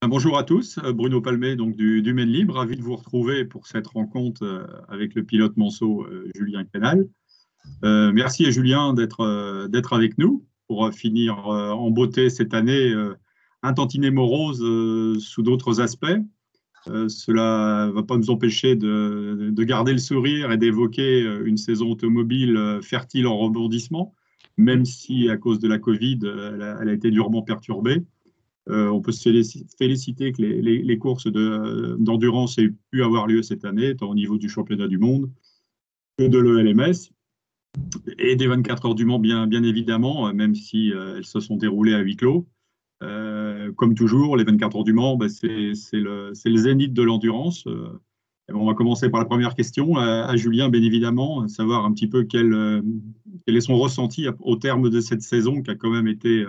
Bonjour à tous, Bruno Palmé donc du Maine Libre, ravi de vous retrouver pour cette rencontre avec le pilote Manceau Julien Crenal. Merci à Julien d'être avec nous pour finir en beauté cette année un tantinet morose sous d'autres aspects. Cela ne va pas nous empêcher de garder le sourire et d'évoquer une saison automobile fertile en rebondissement, même si à cause de la Covid, elle a été durement perturbée. On peut se féliciter que les courses d'endurance aient pu avoir lieu cette année, tant au niveau du championnat du monde que de l'ELMS et des 24 heures du Mans, bien évidemment, même si elles se sont déroulées à huis clos. Comme toujours, les 24 heures du Mans, c'est le zénith de l'endurance. On va commencer par la première question à Julien, bien évidemment, savoir un petit peu quel est son ressenti au terme de cette saison qui a quand même été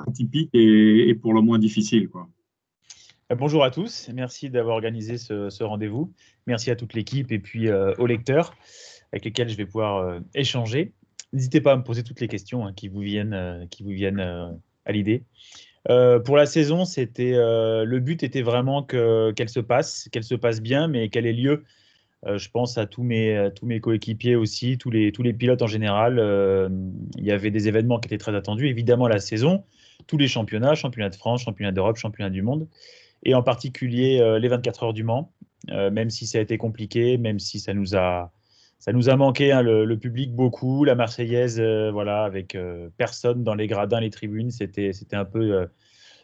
atypique et pour le moins difficile, quoi. Bonjour à tous, merci d'avoir organisé ce rendez-vous. Merci à toute l'équipe et puis aux lecteurs avec lesquels je vais pouvoir échanger. N'hésitez pas à me poser toutes les questions qui vous viennent à l'idée. Pour la saison, le but était vraiment qu'elle se passe bien, mais qu'elle ait lieu. Je pense à tous mes coéquipiers aussi, tous les pilotes en général. Il y avait des événements qui étaient très attendus. Évidemment, la saison, tous les championnats, championnat de France, championnat d'Europe, championnat du monde, et en particulier les 24 heures du Mans, même si ça a été compliqué, même si ça nous a manqué, hein, le public beaucoup, la Marseillaise, voilà, avec personne dans les gradins, les tribunes, c'était un peu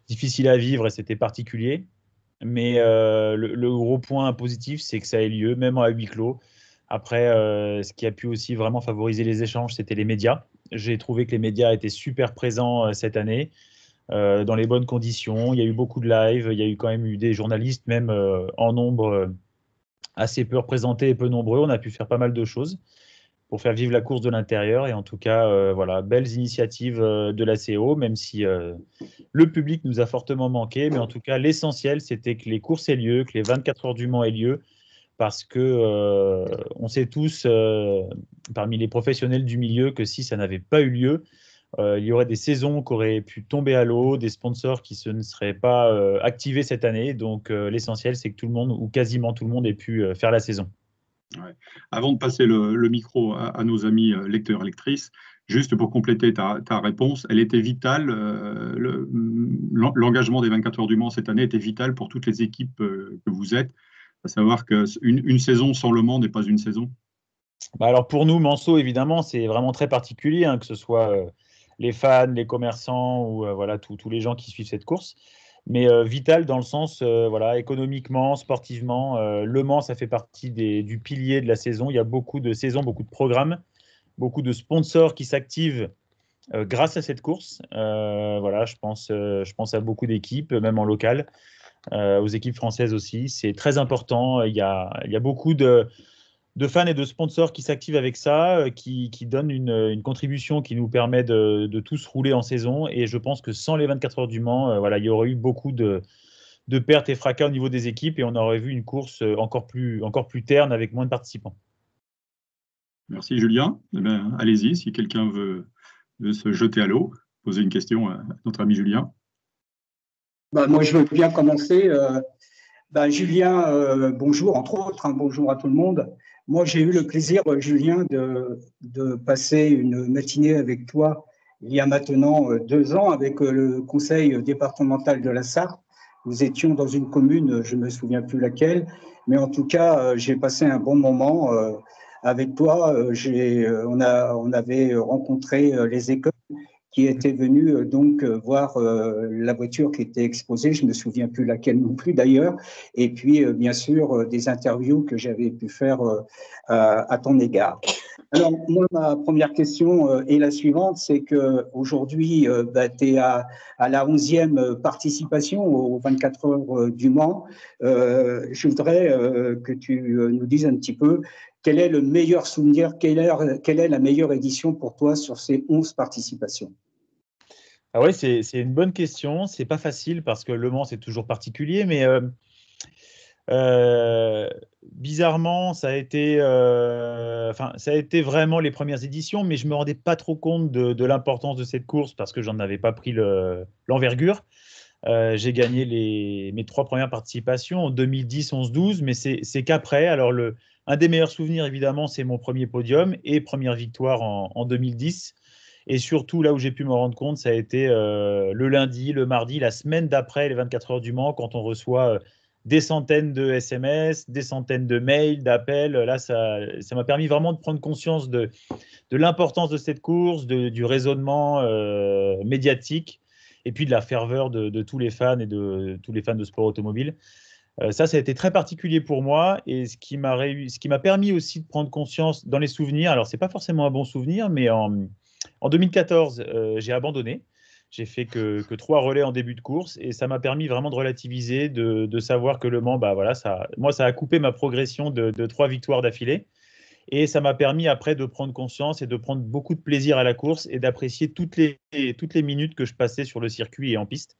difficile à vivre et c'était particulier. Mais le gros point positif, c'est que ça ait lieu, même à huis clos. Après, ce qui a pu aussi vraiment favoriser les échanges, c'était les médias. J'ai trouvé que les médias étaient super présents cette année, dans les bonnes conditions. Il y a eu beaucoup de live, il y a eu quand même eu des journalistes, même en nombre assez peu représentés et peu nombreux. On a pu faire pas mal de choses pour faire vivre la course de l'intérieur. Et en tout cas, voilà, belles initiatives de la CO, même si le public nous a fortement manqué. Mais en tout cas, l'essentiel, c'était que les courses aient lieu, que les 24 heures du Mans aient lieu, parce que on sait tous, parmi les professionnels du milieu, que si ça n'avait pas eu lieu, il y aurait des saisons qui auraient pu tomber à l'eau, des sponsors qui ne seraient pas activés cette année. Donc, l'essentiel, c'est que tout le monde, ou quasiment tout le monde, ait pu faire la saison. Ouais. Avant de passer le micro à nos amis lecteurs, lectrices, juste pour compléter ta réponse, elle était vitale. L'engagement des 24 heures du Mans cette année était vital pour toutes les équipes que vous êtes, à savoir qu'une saison sans le Mans n'est pas une saison. Bah alors pour nous, Manceau, évidemment, c'est vraiment très particulier, hein, que ce soit les fans, les commerçants ou voilà, tous les gens qui suivent cette course. Mais vital dans le sens, voilà, économiquement, sportivement, Le Mans, ça fait partie du pilier de la saison. Il y a beaucoup de saisons, beaucoup de programmes, beaucoup de sponsors qui s'activent grâce à cette course. Voilà, je pense à beaucoup d'équipes, même en local, aux équipes françaises aussi. C'est très important. Il y a beaucoup de fans et de sponsors qui s'activent avec ça, qui donnent une contribution qui nous permet de tous rouler en saison. Et je pense que sans les 24 heures du Mans, voilà, il y aurait eu beaucoup de pertes et fracas au niveau des équipes et on aurait vu une course encore plus terne avec moins de participants. Merci Julien. Eh bien, allez-y, si quelqu'un veut se jeter à l'eau, poser une question à notre ami Julien. Moi, je veux bien commencer. Julien, bonjour, entre autres, hein, bonjour à tout le monde. Moi, j'ai eu le plaisir, Julien, de passer une matinée avec toi il y a maintenant 2 ans avec le conseil départemental de la Sarthe. Nous étions dans une commune, je ne me souviens plus laquelle, mais en tout cas, j'ai passé un bon moment avec toi. On avait rencontré les écoles qui était venu voir la voiture qui était exposée, je ne me souviens plus laquelle non plus d'ailleurs, et puis bien sûr des interviews que j'avais pu faire à ton égard. Alors moi, ma première question est la suivante, c'est qu'aujourd'hui, tu es à la 11e participation aux 24 heures du Mans. Je voudrais que tu nous dises un petit peu quel est le meilleur souvenir, quelle est la meilleure édition pour toi sur ces 11 participations? Ah ouais, c'est une bonne question. C'est pas facile parce que Le Mans, c'est toujours particulier, mais bizarrement, ça a été vraiment les premières éditions, mais je me rendais pas trop compte de l'importance de cette course parce que j'en avais pas pris l'envergure. J'ai gagné mes 3 premières participations en 2010, 11, 12, mais c'est qu'après. Alors, un des meilleurs souvenirs, évidemment, c'est mon premier podium et première victoire en 2010. Et surtout, là où j'ai pu me rendre compte, ça a été le lundi, le mardi, la semaine d'après les 24 heures du Mans, quand on reçoit des centaines de SMS, des centaines de mails, d'appels. Là, ça m'a permis vraiment de prendre conscience de l'importance de cette course, du raisonnement médiatique et puis de la ferveur de tous les fans et de tous les fans de sport automobile. Ça a été très particulier pour moi et ce qui m'a permis aussi de prendre conscience dans les souvenirs. Alors, ce n'est pas forcément un bon souvenir, mais en 2014, j'ai abandonné. J'ai fait que 3 relais en début de course et ça m'a permis vraiment de relativiser, de savoir que Le Mans, bah voilà, ça a coupé ma progression de 3 victoires d'affilée. Et ça m'a permis après de prendre conscience et de prendre beaucoup de plaisir à la course et d'apprécier toutes les minutes que je passais sur le circuit et en piste.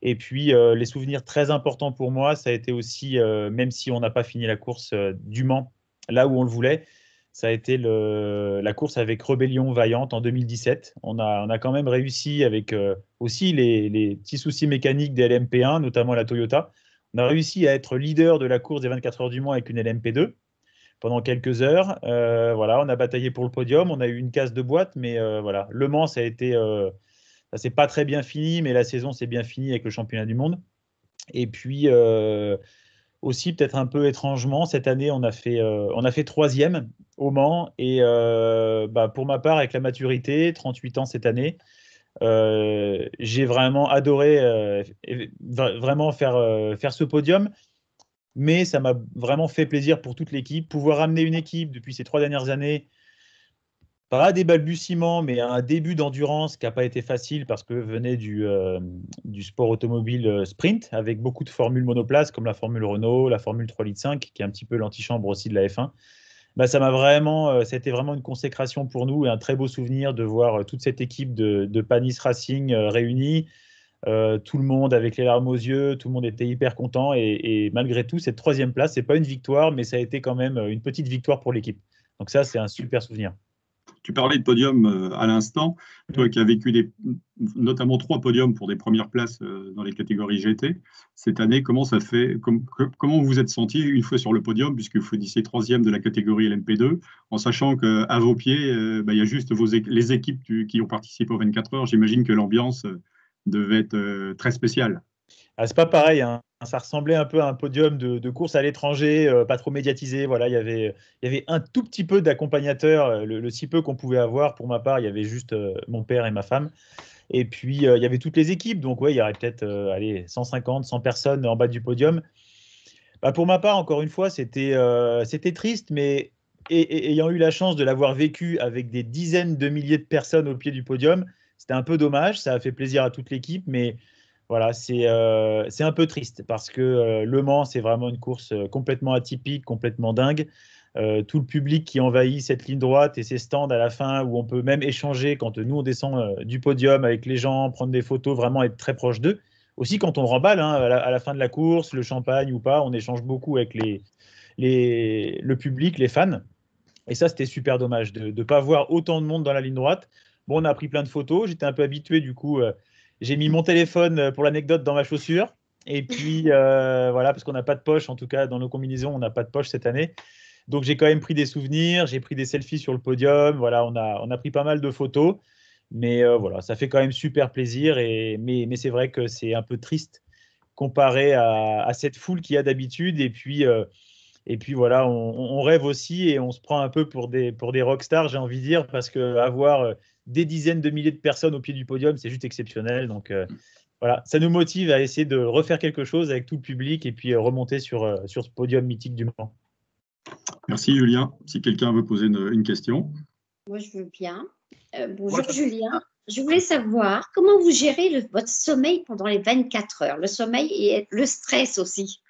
Et puis, les souvenirs très importants pour moi, ça a été aussi, même si on n'a pas fini la course du Mans, là où on le voulait, ça a été la course avec Rebellion Vaillante en 2017. On a quand même réussi avec aussi les petits soucis mécaniques des LMP1, notamment la Toyota. On a réussi à être leader de la course des 24 heures du Mans avec une LMP2 pendant quelques heures. Voilà, on a bataillé pour le podium, on a eu une casse de boîte, mais voilà, Le Mans, ça s'est pas très bien fini, mais la saison s'est bien finie avec le championnat du monde. Et puis aussi, peut-être un peu étrangement, cette année, on a fait 3e au Mans. Et bah, pour ma part, avec la maturité, 38 ans cette année, j'ai vraiment adoré vraiment faire ce podium. Mais ça m'a vraiment fait plaisir pour toute l'équipe. Pouvoir amener une équipe depuis ces 3 dernières années, pas à des balbutiements, mais à un début d'endurance qui n'a pas été facile parce que venait du sport automobile sprint, avec beaucoup de formules monoplaces comme la Formule Renault, la Formule 3,5 litres, qui est un petit peu l'antichambre aussi de la F1. Bah, c'était vraiment une consécration pour nous et un très beau souvenir de voir toute cette équipe de Panis Racing réunie. Tout le monde avec les larmes aux yeux, tout le monde était hyper content et malgré tout, cette 3e place, c'est pas une victoire, mais ça a été quand même une petite victoire pour l'équipe. Donc ça, c'est un super souvenir. Tu parlais de podium à l'instant, toi qui as vécu notamment 3 podiums pour des premières places dans les catégories GT. Cette année, comment vous vous êtes senti une fois sur le podium, puisque vous disiez 3e de la catégorie LMP2, en sachant qu'à vos pieds, il y a juste les équipes qui ont participé aux 24 heures. J'imagine que l'ambiance devait être très spéciale. Ah, c'est pas pareil, hein. Ça ressemblait un peu à un podium de course à l'étranger, pas trop médiatisé. Voilà, il y avait un tout petit peu d'accompagnateurs, le si peu qu'on pouvait avoir. Pour ma part, il y avait juste mon père et ma femme. Et puis, il y avait toutes les équipes. Donc, ouais, il y aurait peut-être 150, 100 personnes en bas du podium. Bah, pour ma part, encore une fois, c'était triste, mais ayant eu la chance de l'avoir vécu avec des dizaines de milliers de personnes au pied du podium, c'était un peu dommage. Ça a fait plaisir à toute l'équipe, mais voilà, c'est un peu triste parce que Le Mans, c'est vraiment une course complètement atypique, complètement dingue. Tout le public qui envahit cette ligne droite et ces stands à la fin où on peut même échanger quand nous on descend du podium avec les gens, prendre des photos, vraiment être très proche d'eux. Aussi quand on remballe hein, à la fin de la course, le champagne ou pas, on échange beaucoup avec le public, les fans. Et ça, c'était super dommage de ne pas voir autant de monde dans la ligne droite. Bon, on a pris plein de photos. J'étais un peu habitué, du coup, j'ai mis mon téléphone pour l'anecdote dans ma chaussure. Et puis, voilà, parce qu'on n'a pas de poche, en tout cas, dans nos combinaisons, on n'a pas de poche cette année. Donc, j'ai quand même pris des souvenirs. J'ai pris des selfies sur le podium. Voilà, on a pris pas mal de photos. Mais voilà, ça fait quand même super plaisir. Mais c'est vrai que c'est un peu triste comparé à cette foule qu'il y a d'habitude. Et puis voilà, on rêve aussi et on se prend un peu pour des rockstars, j'ai envie de dire, parce qu'avoir des dizaines de milliers de personnes au pied du podium, c'est juste exceptionnel. Donc voilà, ça nous motive à essayer de refaire quelque chose avec tout le public et puis remonter sur ce podium mythique du Mans. Merci Julien. Si quelqu'un veut poser une question. Moi, je veux bien. Bonjour Julien. Je voulais savoir comment vous gérez votre sommeil pendant les 24 heures, le sommeil et le stress aussi.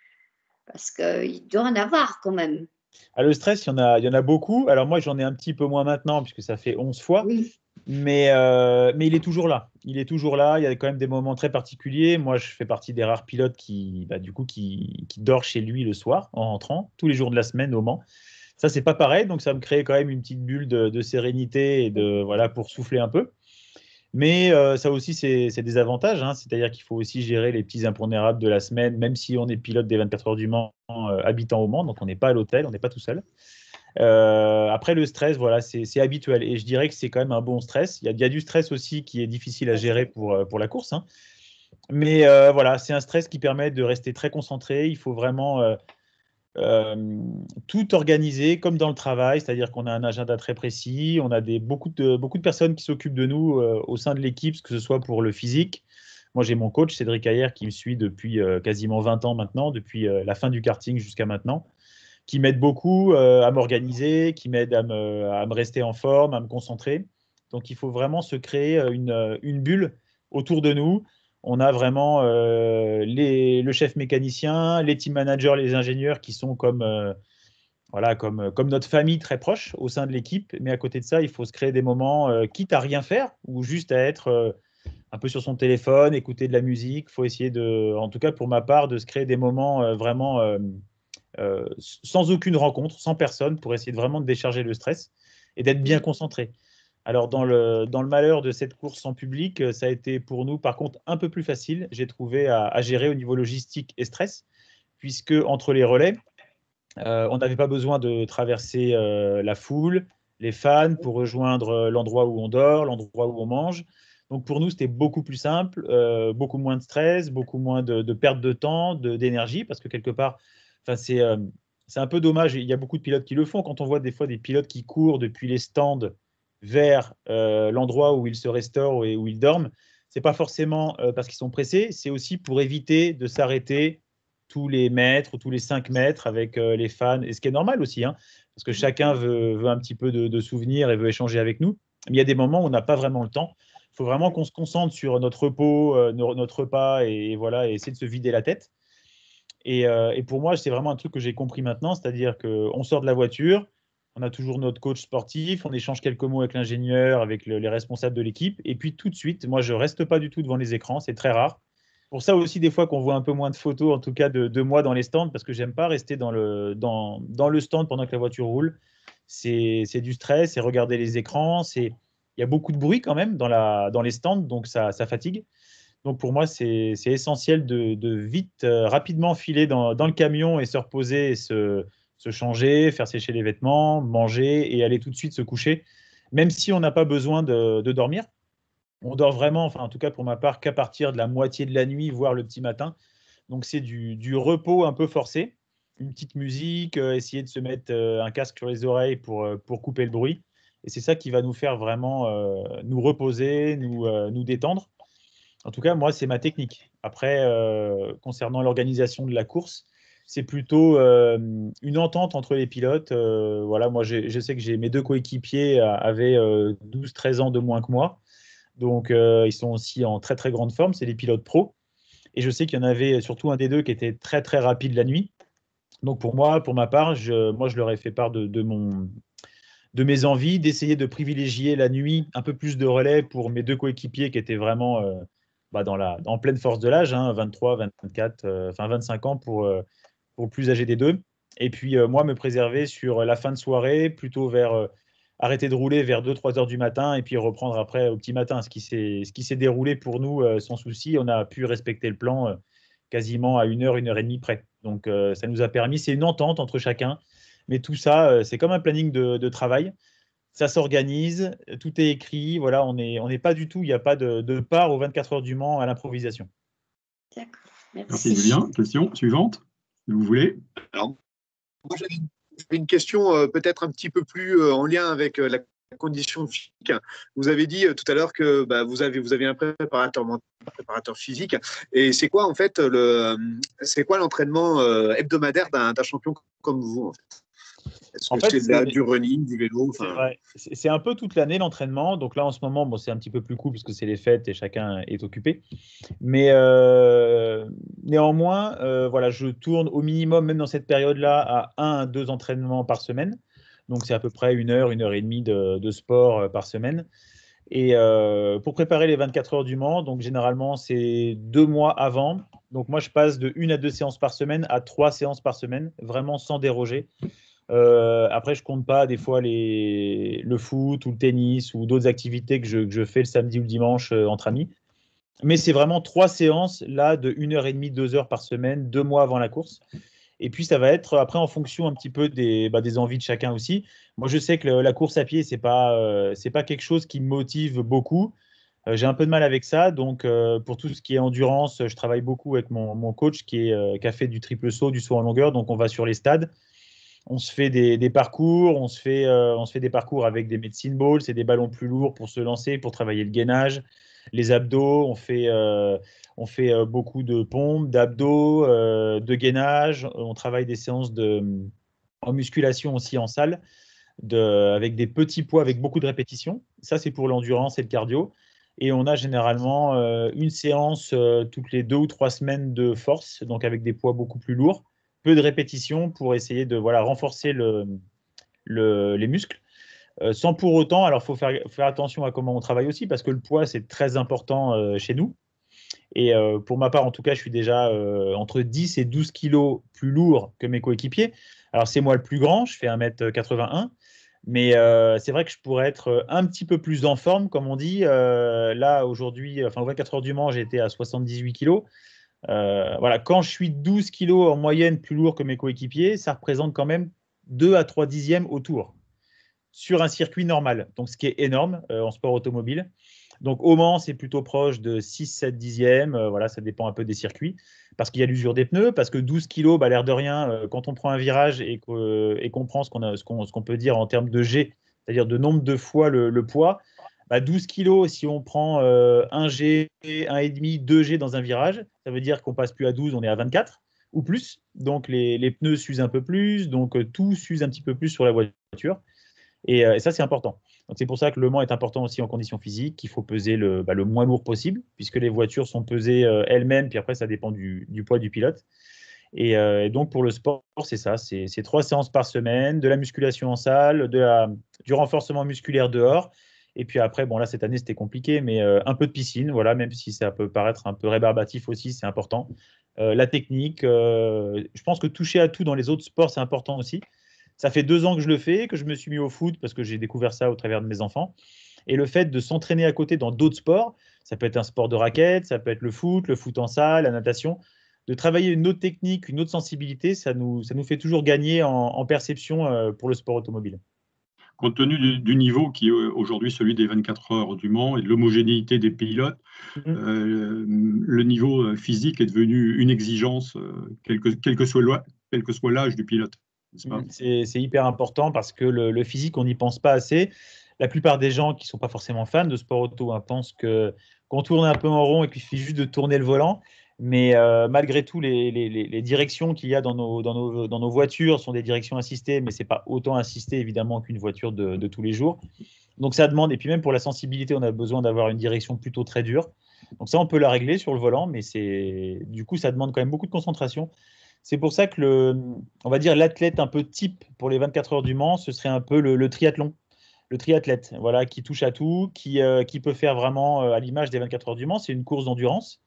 Parce qu'il doit en avoir quand même. Ah, le stress, il y en a beaucoup. Alors moi, j'en ai un petit peu moins maintenant, puisque ça fait 11 fois. Oui. Mais il est toujours là. Il est toujours là. Il y a quand même des moments très particuliers. Moi, je fais partie des rares pilotes qui dort chez lui le soir en rentrant, tous les jours de la semaine au Mans. Ça, c'est pas pareil. Donc, ça me crée quand même une petite bulle de sérénité et voilà, pour souffler un peu. Mais ça aussi, c'est des avantages, hein. C'est-à-dire qu'il faut aussi gérer les petits impondérables de la semaine, même si on est pilote des 24 heures du Mans, habitant au Mans, donc on n'est pas à l'hôtel, on n'est pas tout seul. Après, le stress, voilà, c'est habituel. Et je dirais que c'est quand même un bon stress. Il y a du stress aussi qui est difficile à gérer pour la course, hein. Mais voilà, c'est un stress qui permet de rester très concentré. Il faut vraiment tout organiser comme dans le travail, c'est-à-dire qu'on a un agenda très précis, on a beaucoup de personnes qui s'occupent de nous au sein de l'équipe, que ce soit pour le physique. Moi, j'ai mon coach, Cédric Ayer, qui me suit depuis quasiment 20 ans maintenant, depuis la fin du karting jusqu'à maintenant, qui m'aide beaucoup à m'organiser, qui m'aide à me rester en forme, à me concentrer. Donc, il faut vraiment se créer une bulle autour de nous. On a vraiment le chef mécanicien, les team managers, les ingénieurs qui sont voilà, comme notre famille très proche au sein de l'équipe. Mais à côté de ça, il faut se créer des moments, quitte à rien faire ou juste à être un peu sur son téléphone, écouter de la musique. Il faut essayer en tout cas pour ma part, de se créer des moments vraiment sans aucune rencontre, sans personne, pour essayer vraiment de décharger le stress et d'être bien concentré. Alors, dans le malheur de cette course en public, ça a été pour nous, par contre, un peu plus facile, j'ai trouvé, à gérer au niveau logistique et stress, puisque entre les relais, on n'avait pas besoin de traverser la foule, les fans, pour rejoindre l'endroit où on dort, l'endroit où on mange. Donc, pour nous, c'était beaucoup plus simple, beaucoup moins de stress, beaucoup moins de perte de temps, d'énergie, parce que quelque part, c'est un peu dommage. Il y a beaucoup de pilotes qui le font. Quand on voit des fois des pilotes qui courent depuis les stands vers l'endroit où ils se restaurent et où ils dorment, c'est pas forcément parce qu'ils sont pressés, c'est aussi pour éviter de s'arrêter tous les mètres ou tous les 5 mètres avec les fans, et ce qui est normal aussi, hein, parce que chacun veut un petit peu de souvenirs et veut échanger avec nous. Mais il y a des moments où on n'a pas vraiment le temps. Il faut vraiment qu'on se concentre sur notre repos, notre repas, et voilà, et essayer de se vider la tête. Et pour moi, c'est vraiment un truc que j'ai compris maintenant, c'est-à-dire qu'on sort de la voiture, on a toujours notre coach sportif, on échange quelques mots avec l'ingénieur, avec les responsables de l'équipe, et puis tout de suite, moi, je ne reste pas du tout devant les écrans, c'est très rare. Pour ça aussi, des fois, qu'on voit un peu moins de photos, en tout cas de moi dans les stands, parce que j'aime pas rester dans le stand pendant que la voiture roule. C'est du stress, c'est regarder les écrans, il y a beaucoup de bruit quand même dans les stands, donc ça fatigue. Donc pour moi, c'est essentiel de vite, rapidement filer dans le camion et se reposer, et se changer, faire sécher les vêtements, manger et aller tout de suite se coucher, même si on n'a pas besoin de dormir. On dort vraiment, enfin en tout cas pour ma part, qu'à partir de la moitié de la nuit, voire le petit matin. Donc c'est du repos un peu forcé, une petite musique, essayer de se mettre un casque sur les oreilles pour couper le bruit. Et c'est ça qui va nous faire vraiment nous reposer, nous détendre. En tout cas, moi, c'est ma technique. Après, concernant l'organisation de la course, c'est plutôt une entente entre les pilotes. Voilà, moi, je sais que mes deux coéquipiers avaient 12-13 ans de moins que moi. Donc, ils sont aussi en très, très grande forme. C'est des pilotes pros. Et je sais qu'il y en avait surtout un des deux qui était très, très rapide la nuit. Donc, pour moi, pour ma part, je leur ai fait part de mes envies, d'essayer de privilégier la nuit un peu plus de relais pour mes deux coéquipiers qui étaient vraiment en pleine force de l'âge, hein, 23, 24, enfin 25 ans pour le plus âgé des deux. Et puis moi, me préserver sur la fin de soirée, plutôt arrêter de rouler vers 2-3 heures du matin et puis reprendre après au petit matin. Ce qui s'est déroulé pour nous sans souci. On a pu respecter le plan quasiment à 1 heure et demie près. Donc ça nous a permis, c'est une entente entre chacun. Mais tout ça, c'est comme un planning de travail. Ça s'organise, tout est écrit. Voilà, on n'est pas du tout, il n'y a pas de part aux 24 heures du Mans à l'improvisation. D'accord, merci Julien. Question suivante, si vous voulez. Alors, moi, j'avais une question peut-être un petit peu plus en lien avec la condition physique. Vous avez dit tout à l'heure que vous avez un préparateur mental, un préparateur physique. Et c'est quoi en fait l'entraînement hebdomadaire d'un champion comme vous en fait? Est-ce que c'est du running, du vélo? C'est un peu toute l'année l'entraînement. Donc là, en ce moment, bon, c'est un petit peu plus cool parce que c'est les fêtes et chacun est occupé. Mais néanmoins, voilà, je tourne au minimum, même dans cette période-là, à 1 à 2 entraînements par semaine. Donc c'est à peu près 1 heure et demie de sport par semaine. Et pour préparer les 24 heures du Mans, donc généralement, c'est 2 mois avant. Donc moi, je passe de 1 à 2 séances par semaine à 3 séances par semaine, vraiment sans déroger. Après, je compte pas des fois le foot ou le tennis ou d'autres activités que je fais le samedi ou le dimanche entre amis. Mais c'est vraiment 3 séances là de 1h30, 2 heures par semaine, 2 mois avant la course. Et puis, ça va être après en fonction un petit peu des envies de chacun aussi. Moi, je sais que la course à pied, c'est pas quelque chose qui me motive beaucoup. J'ai un peu de mal avec ça. Donc, pour tout ce qui est endurance, je travaille beaucoup avec mon coach qui a fait du triple saut, du saut en longueur. Donc, on va sur les stades. On se fait des parcours. On se fait des parcours avec des medicine balls. C'est des ballons plus lourds pour se lancer, pour travailler le gainage, les abdos. On fait beaucoup de pompes, d'abdos, de gainage. On travaille des séances en musculation aussi en salle, avec des petits poids, avec beaucoup de répétitions. Ça, c'est pour l'endurance et le cardio. Et on a généralement une séance toutes les 2 ou 3 semaines de force, donc avec des poids beaucoup plus lourds, peu de répétitions pour essayer de renforcer les muscles. Sans pour autant, alors il faut faire attention à comment on travaille aussi, parce que le poids, c'est très important chez nous. Et pour ma part, en tout cas, je suis déjà entre 10 et 12 kilos plus lourd que mes coéquipiers. Alors, c'est moi le plus grand, je fais 1m81. Mais c'est vrai que je pourrais être un petit peu plus en forme, comme on dit. Là, aujourd'hui, enfin, aux 24 heures du Mans, j'étais à 78 kilos. Voilà, quand je suis 12 kilos en moyenne plus lourd que mes coéquipiers, ça représente quand même 2 à 3 dixièmes au tour sur un circuit normal. Donc, ce qui est énorme en sport automobile. Donc, au Mans, c'est plutôt proche de 6-7 dixièmes. Voilà, ça dépend un peu des circuits. Parce qu'il y a l'usure des pneus, parce que 12 kilos, bah, l'air de rien, quand on prend un virage et qu'on prend ce qu'on peut dire en termes de G, c'est-à-dire de nombre de fois le poids, bah, 12 kilos, si on prend 1 G, 1,5, 2 G dans un virage, ça veut dire qu'on passe plus à 12, on est à 24 ou plus. Donc, les pneus s'usent un peu plus, donc tout s'use un petit peu plus sur la voiture. Et ça, c'est important. Donc, c'est pour ça que le Mans est important aussi en conditions physiques. Il faut peser le moins lourd possible, puisque les voitures sont pesées elles-mêmes, puis après, ça dépend du poids du pilote. Et donc, pour le sport, c'est ça. C'est 3 séances par semaine, de la musculation en salle, du renforcement musculaire dehors. Et puis après, bon, là, cette année, c'était compliqué, mais un peu de piscine, voilà, même si ça peut paraître un peu rébarbatif aussi, c'est important. La technique, je pense que toucher à tout dans les autres sports, c'est important aussi. Ça fait 2 ans que je le fais, que je me suis mis au foot parce que j'ai découvert ça au travers de mes enfants. Et le fait de s'entraîner à côté dans d'autres sports, ça peut être un sport de raquette, ça peut être le foot en salle, la natation, de travailler une autre technique, une autre sensibilité, ça nous fait toujours gagner en perception pour le sport automobile. Compte tenu du niveau qui est aujourd'hui celui des 24 heures du Mans et de l'homogénéité des pilotes, le niveau physique est devenu une exigence, quel que soit l'âge du pilote. C'est hyper important parce que le physique, on n'y pense pas assez. La plupart des gens qui ne sont pas forcément fans de sport auto pensent qu'on tourne un peu en rond et qu'il suffit juste de tourner le volant. Mais malgré tout, les directions qu'il y a dans nos voitures sont des directions assistées, mais ce n'est pas autant assisté évidemment qu'une voiture de tous les jours. Donc ça demande, et puis même pour la sensibilité, on a besoin d'avoir une direction plutôt très dure. Donc ça, on peut la régler sur le volant, mais du coup, ça demande quand même beaucoup de concentration. C'est pour ça que on va dire l'athlète un peu type pour les 24 heures du Mans, ce serait un peu le triathlon. Le triathlète, voilà, qui touche à tout, qui peut faire vraiment à l'image des 24 heures du Mans, c'est une course d'endurance.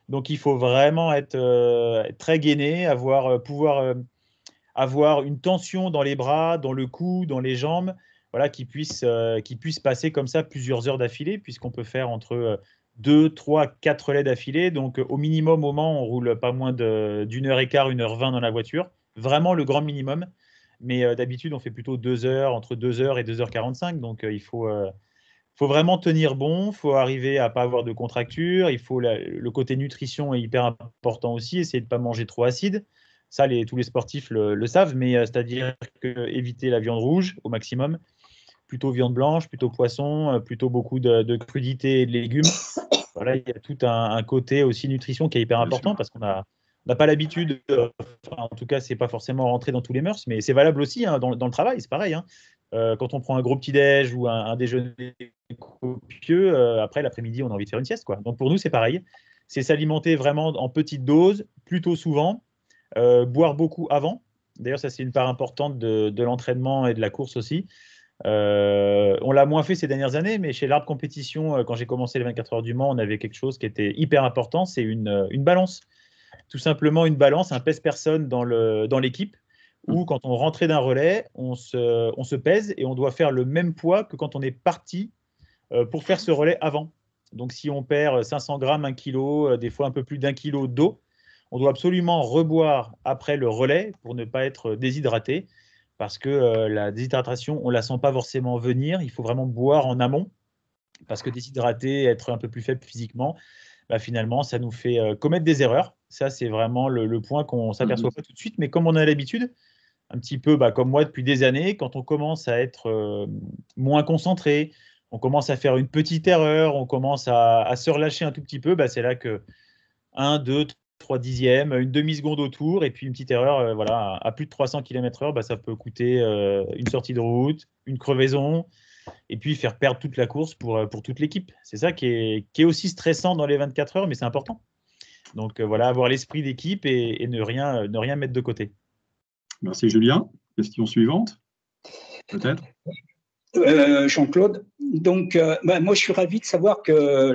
Donc il faut vraiment être très gainé, pouvoir avoir une tension dans les bras, dans le cou, dans les jambes, voilà, qui puisse passer comme ça plusieurs heures d'affilée, puisqu'on peut faire entre 2, 3, 4 relais d'affilée. Donc au minimum, au Mans, on roule pas moins d'1h15, 1h20 dans la voiture. Vraiment le grand minimum. Mais d'habitude, on fait plutôt 2 heures, entre 2 heures et 2h45. Donc il faut vraiment tenir bon, il faut arriver à ne pas avoir de contracture, le côté nutrition est hyper important aussi, essayer de ne pas manger trop acide. Ça, tous les sportifs le savent, mais c'est-à-dire éviter la viande rouge au maximum, plutôt viande blanche, plutôt poisson, plutôt beaucoup de crudités et de légumes. Voilà, il y a tout un côté aussi nutrition qui est hyper important parce qu'on n'a pas l'habitude, en tout cas, ce n'est pas forcément rentré dans tous les mœurs, mais c'est valable aussi dans le travail, c'est pareil. Quand on prend un gros petit-déj ou un déjeuner copieux, après l'après-midi, on a envie de faire une sieste, quoi. Donc pour nous, c'est pareil. C'est s'alimenter vraiment en petite dose, plutôt souvent, boire beaucoup avant. D'ailleurs, ça, c'est une part importante de l'entraînement et de la course aussi. On l'a moins fait ces dernières années, mais chez l'Arbre Compétition, quand j'ai commencé les 24 heures du Mans, on avait quelque chose qui était hyper important, c'est une balance. Tout simplement une balance, un pèse-personne dans l'équipe, où quand on rentrait d'un relais, on se pèse et on doit faire le même poids que quand on est parti pour faire ce relais avant. Donc, si on perd 500 grammes, 1 kg, des fois un peu plus d'1 kg d'eau, on doit absolument reboire après le relais pour ne pas être déshydraté, parce que la déshydratation, on ne la sent pas forcément venir. Il faut vraiment boire en amont, parce que déshydrater, être un peu plus faible physiquement, bah, finalement, ça nous fait commettre des erreurs. Ça, c'est vraiment le point qu'on ne s'aperçoit pas tout de suite. Mais comme on a l'habitude, un petit peu comme moi depuis des années, quand on commence à être moins concentré, on commence à faire une petite erreur, on commence à se relâcher un tout petit peu, c'est là que 1, 2, 3 dixièmes, une demi-seconde autour, et puis une petite erreur voilà, à plus de 300 km/h, ça peut coûter une sortie de route, une crevaison, et puis faire perdre toute la course pour toute l'équipe. C'est ça qui est aussi stressant dans les 24 heures, mais c'est important. Donc voilà, avoir l'esprit d'équipe et ne rien mettre de côté. Merci Julien. Question suivante, peut-être. Jean-Claude. Donc, moi, je suis ravi de savoir que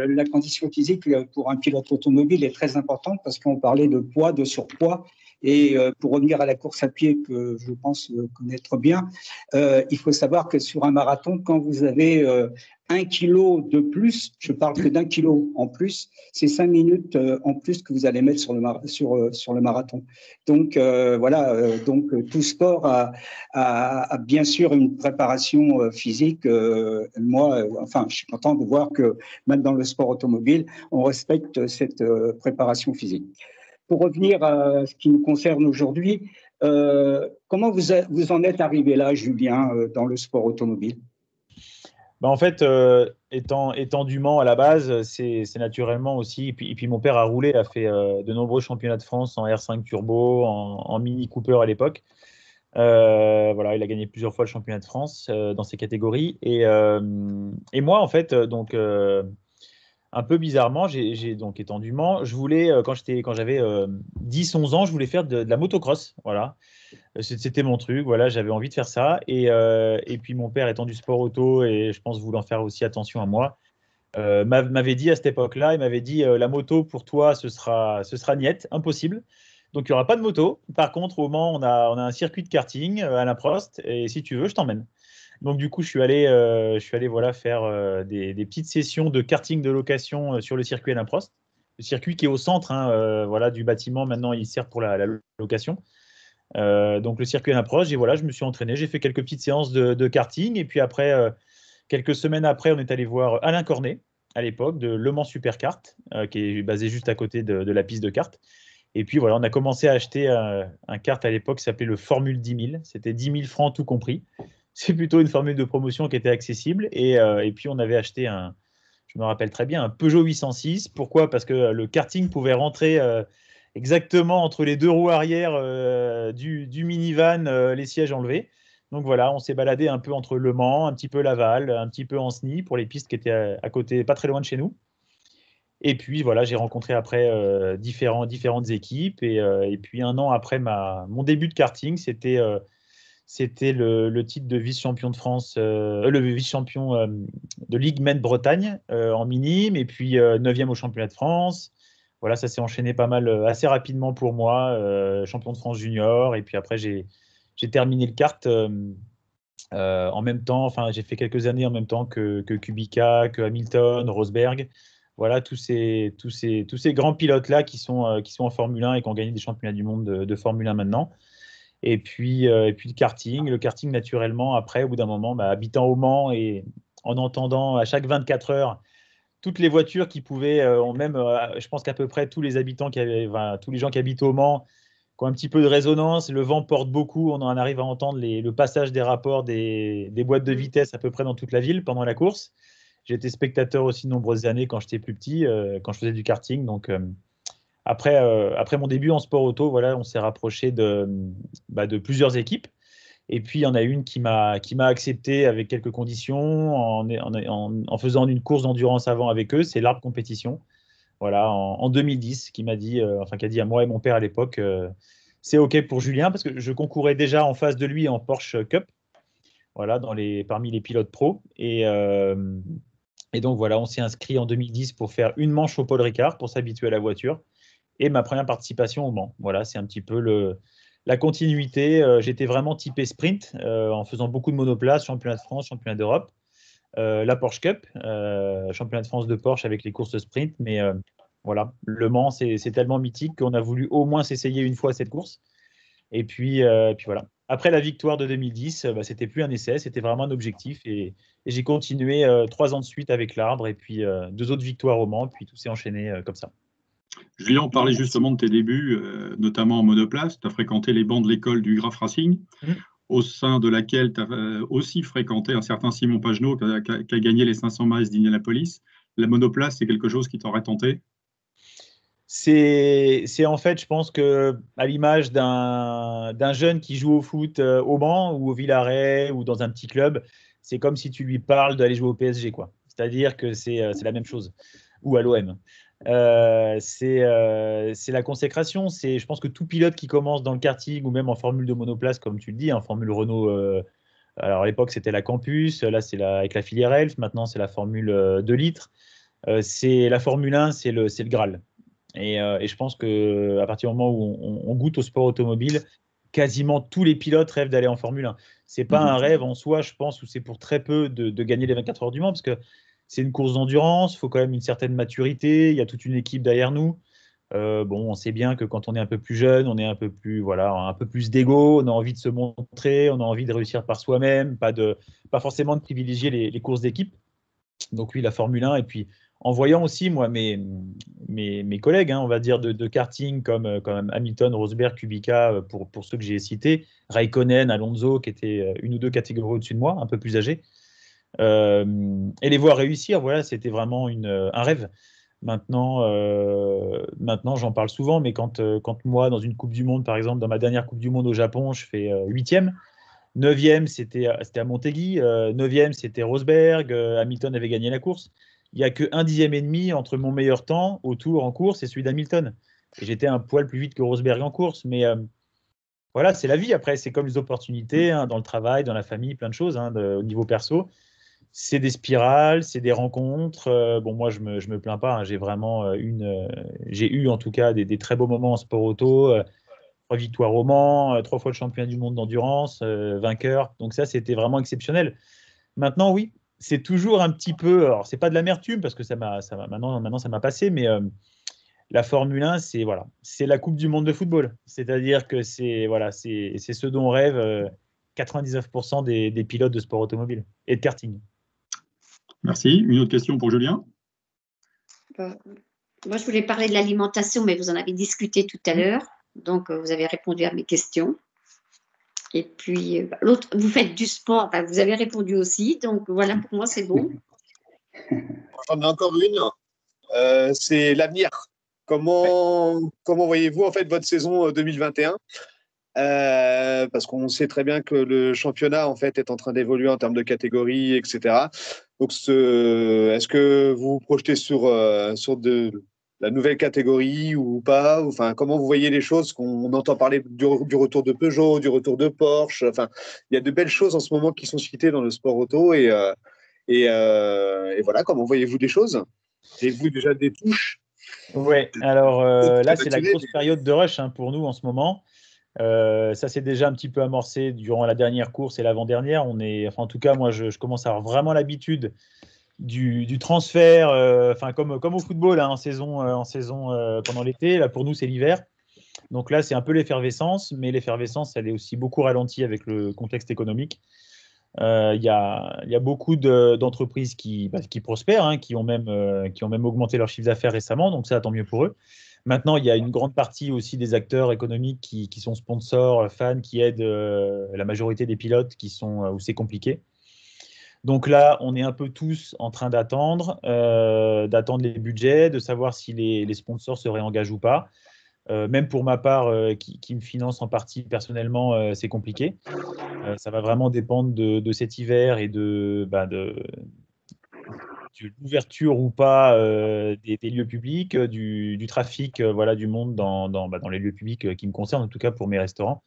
la condition physique pour un pilote automobile est très importante parce qu'on parlait de poids, de surpoids. Et pour revenir à la course à pied que je pense connaître bien, il faut savoir que sur un marathon, quand vous avez 1 kilo de plus, je parle que d'1 kilo en plus, c'est 5 minutes en plus que vous allez mettre sur le marathon. Donc voilà, donc tout sport a bien sûr une préparation physique. Moi, enfin, je suis content de voir que même dans le sport automobile, on respecte cette préparation physique. Pour revenir à ce qui nous concerne aujourd'hui, comment vous en êtes arrivé là, Julien, dans le sport automobile? En fait, étant du Mans à la base, c'est naturellement aussi. Et puis mon père a roulé, a fait de nombreux championnats de France en R5 Turbo, en Mini Cooper à l'époque. Voilà, il a gagné plusieurs fois le championnat de France dans ces catégories. Et moi, en fait, donc un peu bizarrement, j'ai donc étant du Mans, je voulais quand j'avais 10-11 ans, je voulais faire de la motocross. Voilà. C'était mon truc, voilà, j'avais envie de faire ça. Et puis mon père étant du sport auto et je pense voulant faire aussi attention à moi, m'avait dit à cette époque-là, il m'avait dit la moto pour toi, ce sera niette, impossible. Donc il n'y aura pas de moto. Par contre, au Mans, on a un circuit de karting à Alain Prost et si tu veux, je t'emmène. Donc du coup, je suis allé voilà, faire des petites sessions de karting de location sur le circuit Alain Prost. Le circuit qui est au centre voilà, du bâtiment, maintenant il sert pour la location. Donc le circuit Alain Prost, voilà, je me suis entraîné, j'ai fait quelques petites séances de karting et puis après, quelques semaines après, on est allé voir Alain Cornet à l'époque de Le Mans Superkart, qui est basé juste à côté de la piste de kart. Et puis voilà, on a commencé à acheter un kart à l'époque qui s'appelait le Formule 10 000. C'était 10 000 francs tout compris. C'est plutôt une formule de promotion qui était accessible. Et puis on avait acheté je me rappelle très bien, un Peugeot 806. Pourquoi? Parce que le karting pouvait rentrer exactement entre les deux roues arrière du minivan, les sièges enlevés. Donc voilà, on s'est baladé un peu entre Le Mans, un petit peu Laval, un petit peu Anceny pour les pistes qui étaient à côté, pas très loin de chez nous. Et puis voilà, j'ai rencontré après différentes équipes. Et puis un an après mon début de karting, c'était le titre de vice-champion de France, le vice-champion de Ligue Men Bretagne en minime, et puis 9e au championnat de France. Voilà, ça s'est enchaîné pas mal, assez rapidement pour moi, champion de France junior. Et puis après, j'ai terminé le kart en même temps. Enfin, j'ai fait quelques années en même temps que Kubica, que Hamilton, Rosberg. Voilà, tous ces grands pilotes-là qui sont en Formule 1 et qui ont gagné des championnats du monde de Formule 1 maintenant. Et puis le karting naturellement, après, au bout d'un moment, habitant au Mans et en entendant à chaque 24 heures toutes les voitures qui pouvaient, je pense qu'à peu près tous les habitants tous les gens qui habitent au Mans, qui ont un petit peu de résonance, le vent porte beaucoup, on en arrive à entendre le passage des rapports des boîtes de vitesse à peu près dans toute la ville pendant la course. J'ai été spectateur aussi de nombreuses années quand j'étais plus petit, quand je faisais du karting. Donc après mon début en sport auto, voilà, on s'est rapproché de plusieurs équipes. Et puis, il y en a une qui m'a accepté avec quelques conditions en faisant une course d'endurance avant avec eux. C'est l'Arp Compétition, voilà, en 2010, qui a dit à moi et mon père à l'époque, c'est OK pour Julien, parce que je concourais déjà en face de lui en Porsche Cup, voilà, parmi les pilotes pros. Et donc, voilà, on s'est inscrit en 2010 pour faire une manche au Paul Ricard pour s'habituer à la voiture. Et ma première participation au Mans. Voilà, c'est un petit peu la continuité, j'étais vraiment typé sprint en faisant beaucoup de monoplace, championnat de France, championnat d'Europe, la Porsche Cup, championnat de France de Porsche avec les courses sprint. Mais voilà, Le Mans, c'est tellement mythique qu'on a voulu au moins s'essayer une fois cette course. Et puis voilà. Après la victoire de 2010, c'était plus un essai, c'était vraiment un objectif. Et j'ai continué 3 ans de suite avec l'Arbre, et puis 2 autres victoires au Mans, puis tout s'est enchaîné comme ça. Julien, on parlait justement de tes débuts, notamment en monoplace. Tu as fréquenté les bancs de l'école du Graf Racing, au sein de laquelle tu as aussi fréquenté un certain Simon Pagenaud qui a gagné les 500 miles d'Indianapolis. La monoplace, c'est quelque chose qui t'aurait tenté? C'est en fait, je pense que à l'image d'un jeune qui joue au foot au Mans ou au Villaret ou dans un petit club, c'est comme si tu lui parles d'aller jouer au PSG, quoi. C'est-à-dire que c'est la même chose, ou à l'OM. C'est la consécration. Je pense que tout pilote qui commence dans le karting ou même en formule de monoplace, comme tu le dis, en formule Renault. Alors à l'époque c'était la Campus, là c'est avec la filière Elf, maintenant c'est la formule 2 litres. C'est la Formule 1, c'est le Graal. Et je pense qu'à partir du moment où on goûte au sport automobile, quasiment tous les pilotes rêvent d'aller en Formule 1. Ce n'est pas un rêve en soi, je pense, où c'est pour très peu de gagner les 24 heures du Mans, parce que c'est une course d'endurance, il faut quand même une certaine maturité, il y a toute une équipe derrière nous. Bon, on sait bien que quand on est un peu plus jeune, on est un peu plus, voilà, un peu plus d'ego, on a envie de se montrer, on a envie de réussir par soi-même, pas forcément de privilégier les courses d'équipe. Donc oui, la Formule 1, et puis en voyant aussi, moi, mes collègues, on va dire, de karting comme Hamilton, Rosberg, Kubica, pour ceux que j'ai cités, Raikkonen, Alonso, qui étaient une ou deux catégories au-dessus de moi, un peu plus âgés. Et les voir réussir, voilà, c'était vraiment un rêve. Maintenant, j'en parle souvent, mais quand moi, dans une Coupe du Monde, par exemple, dans ma dernière Coupe du Monde au Japon, je fais 8e. 9e, c'était à Montéguy. 9e, c'était Rosberg. Hamilton avait gagné la course. Il n'y a que 1 dixième et demi entre mon meilleur temps au tour en course et celui d'Hamilton. Et j'étais un poil plus vite que Rosberg en course. Mais voilà, c'est la vie. Après, c'est comme les opportunités dans le travail, dans la famille, plein de choses au niveau perso. C'est des spirales, c'est des rencontres. Bon, moi, je me plains pas. J'ai vraiment j'ai eu en tout cas des très beaux moments en sport auto. 3 victoires au Mans, 3 fois le champion du monde d'endurance, vainqueur. Donc ça, c'était vraiment exceptionnel. Maintenant, oui, c'est toujours un petit peu. Alors, c'est pas de l'amertume parce que maintenant, ça m'a passé, mais la Formule 1, c'est la Coupe du Monde de football. C'est-à-dire que c'est ce dont rêvent 99% des pilotes de sport automobile et de karting. Merci. Une autre question pour Julien? Moi, je voulais parler de l'alimentation, mais vous en avez discuté tout à l'heure. Donc, vous avez répondu à mes questions. Et puis, l'autre, vous faites du sport, vous avez répondu aussi. Donc, voilà, pour moi, c'est bon. J'en ai encore une. C'est l'avenir. Comment voyez-vous en fait votre saison 2021 ? Parce qu'on sait très bien que le championnat en fait est en train d'évoluer en termes de catégories, etc. Donc, est-ce que vous vous projetez sur la nouvelle catégorie ou pas? Enfin, comment vous voyez les choses? On entend parler du retour de Peugeot, du retour de Porsche. Enfin, il y a de belles choses en ce moment qui sont citées dans le sport auto et voilà. Comment voyez-vous les choses? Avez-vous déjà des touches? Ouais. Alors là, c'est la grosse période de rush pour nous en ce moment. Ça s'est déjà un petit peu amorcé durant la dernière course et l'avant-dernière. En tout cas, moi, je commence à avoir vraiment l'habitude du transfert, comme au football en saison pendant l'été. Là, pour nous, c'est l'hiver. Donc là, c'est un peu l'effervescence, mais l'effervescence, elle est aussi beaucoup ralentie avec le contexte économique. Il y a beaucoup d'entreprises qui prospèrent, qui ont même augmenté leur chiffre d'affaires récemment, donc ça, tant mieux pour eux. Maintenant, il y a une grande partie aussi des acteurs économiques qui sont sponsors, fans, qui aident la majorité des pilotes où c'est compliqué. Donc là, on est un peu tous en train d'attendre les budgets, de savoir si les sponsors se réengagent ou pas. Même pour ma part, qui me finance en partie personnellement, c'est compliqué. Ça va vraiment dépendre de cet hiver et de l'ouverture ou pas des lieux publics, du trafic du monde dans les lieux publics qui me concernent, en tout cas pour mes restaurants.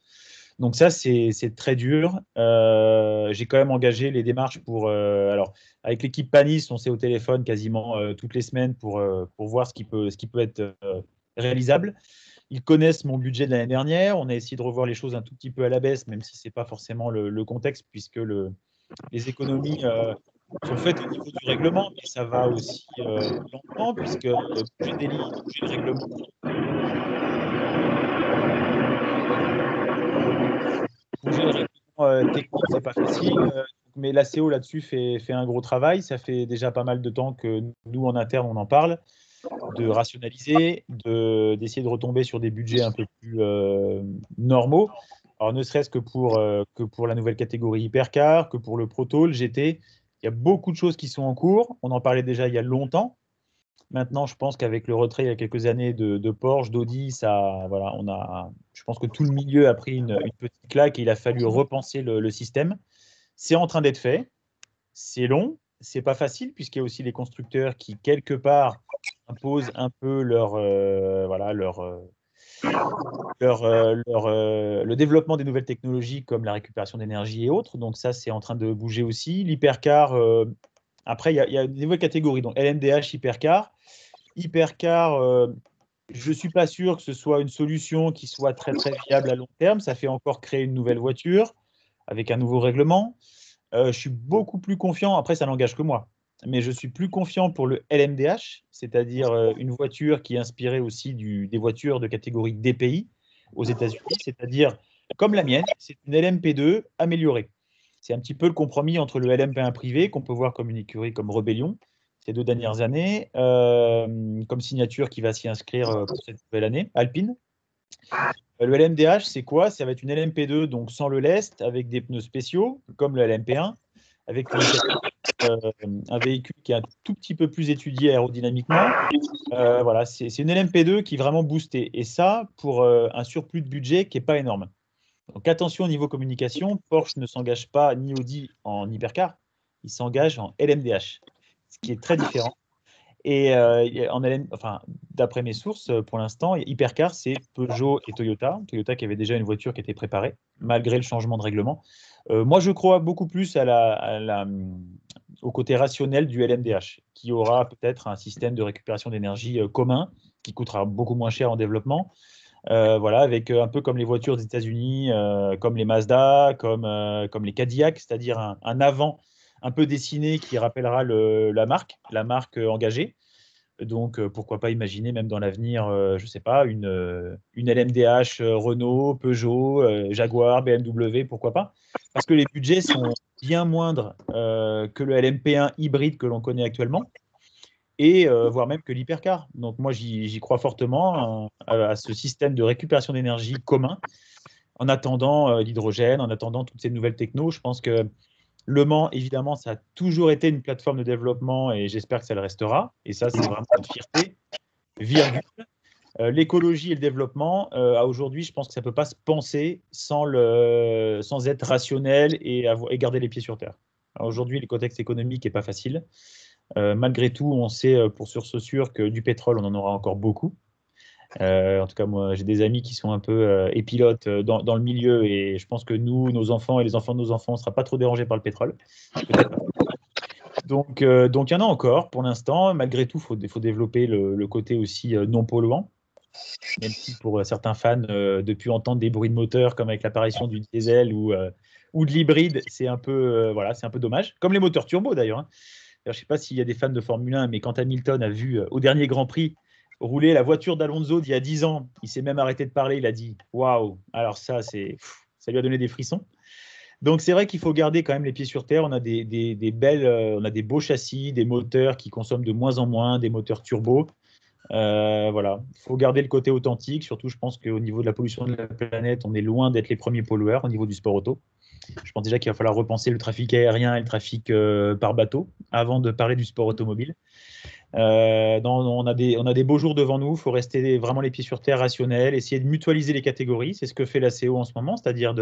Donc ça, c'est très dur. J'ai quand même engagé les démarches alors, avec l'équipe Panis, on s'est au téléphone quasiment toutes les semaines pour voir ce qui peut être réalisable. Ils connaissent mon budget de l'année dernière. On a essayé de revoir les choses un tout petit peu à la baisse, même si ce n'est pas forcément le contexte, puisque les économies sont faites au niveau du règlement, mais ça va aussi lentement, puisque bouger des lignes, bouger le règlement. Bouger le règlement technique, c'est pas facile, mais l'ACO là-dessus fait un gros travail. Ça fait déjà pas mal de temps que nous, en interne, on en parle, de rationaliser, d'essayer de retomber sur des budgets un peu plus normaux. Alors, ne serait-ce que pour la nouvelle catégorie Hypercar, que pour le Proto, le GT, il y a beaucoup de choses qui sont en cours. On en parlait déjà il y a longtemps. Maintenant, je pense qu'avec le retrait il y a quelques années de Porsche, d'Audi, voilà, je pense que tout le milieu a pris une petite claque et il a fallu repenser le système. C'est en train d'être fait. C'est long, c'est pas facile puisqu'il y a aussi les constructeurs qui quelque part imposent un peu le développement des nouvelles technologies comme la récupération d'énergie et autres. Donc ça, c'est en train de bouger aussi. L'hypercar, après, il y a des nouvelles catégories. Donc LMDH, hypercar. Hypercar, je ne suis pas sûr que ce soit une solution qui soit très, très viable à long terme. Ça fait encore créer une nouvelle voiture avec un nouveau règlement. Je suis beaucoup plus confiant, après ça n'engage que moi, mais je suis plus confiant pour le LMDH, c'est-à-dire une voiture qui est inspirée aussi des voitures de catégorie DPI aux États-Unis, c'est-à-dire comme la mienne, c'est une LMP2 améliorée. C'est un petit peu le compromis entre le LMP1 privé, qu'on peut voir comme une écurie comme Rebellion ces 2 dernières années, comme signature qui va s'y inscrire pour cette nouvelle année, Alpine. Le LMDH, c'est quoi? Ça va être une LMP2, donc sans le lest, avec des pneus spéciaux, comme le LMP1, avec un véhicule qui est un tout petit peu plus étudié aérodynamiquement. Voilà, c'est une LMP2 qui est vraiment boostée. Et ça, pour un surplus de budget qui n'est pas énorme. Donc attention au niveau communication, Porsche ne s'engage pas ni Audi en hypercar, il s'engage en LMDH, ce qui est très différent. Et d'après mes sources, pour l'instant, Hypercar, c'est Peugeot et Toyota. Toyota qui avait déjà une voiture qui était préparée, malgré le changement de règlement. Moi, je crois beaucoup plus au côté rationnel du LMDH, qui aura peut-être un système de récupération d'énergie commun, qui coûtera beaucoup moins cher en développement. Voilà, avec un peu comme les voitures des États-Unis, comme les Mazda, comme les Cadillac, c'est-à-dire un avant un peu dessiné qui rappellera la marque engagée. Donc, pourquoi pas imaginer même dans l'avenir, je ne sais pas, une LMDH Renault, Peugeot, Jaguar, BMW, pourquoi pas? Parce que les budgets sont bien moindres que le LMP1 hybride que l'on connaît actuellement, et voire même que l'hypercar. Donc, moi, j'y crois fortement à ce système de récupération d'énergie commun, en attendant l'hydrogène, en attendant toutes ces nouvelles technos. Je pense que Le Mans, évidemment, ça a toujours été une plateforme de développement et j'espère que ça le restera. Et ça, c'est vraiment notre fierté. Virgule. L'écologie et le développement, à aujourd'hui, je pense que ça ne peut pas se penser sans être rationnel et garder les pieds sur terre. Aujourd'hui, le contexte économique n'est pas facile. Malgré tout, on sait pour sûr que du pétrole, on en aura encore beaucoup. En tout cas, moi, j'ai des amis qui sont un peu et pilotes dans le milieu et je pense que nous, nos enfants et les enfants de nos enfants, on ne sera pas trop dérangés par le pétrole. Donc, il y en a encore pour l'instant. Malgré tout, il faut développer le côté aussi non polluant. Même si pour certains fans, depuis entendre des bruits de moteur comme avec l'apparition du diesel ou de l'hybride, c'est un peu, c'est un peu dommage. Comme les moteurs turbo d'ailleurs. Hein. Je ne sais pas s'il y a des fans de Formule 1, mais quand Hamilton a vu au dernier Grand Prix rouler la voiture d'Alonso d'il y a 10 ans, il s'est même arrêté de parler, il a dit « Waouh !» Alors ça lui a donné des frissons. Donc c'est vrai qu'il faut garder quand même les pieds sur terre. On a on a des beaux châssis, des moteurs qui consomment de moins en moins, des moteurs turbo. Voilà, il faut garder le côté authentique. Surtout, je pense qu'au niveau de la pollution de la planète, on est loin d'être les premiers pollueurs au niveau du sport auto. Je pense déjà qu'il va falloir repenser le trafic aérien et le trafic par bateau avant de parler du sport automobile. On a des beaux jours devant nous. Il faut rester vraiment les pieds sur terre, rationnel, essayer de mutualiser les catégories. C'est ce que fait la CO en ce moment, c'est-à-dire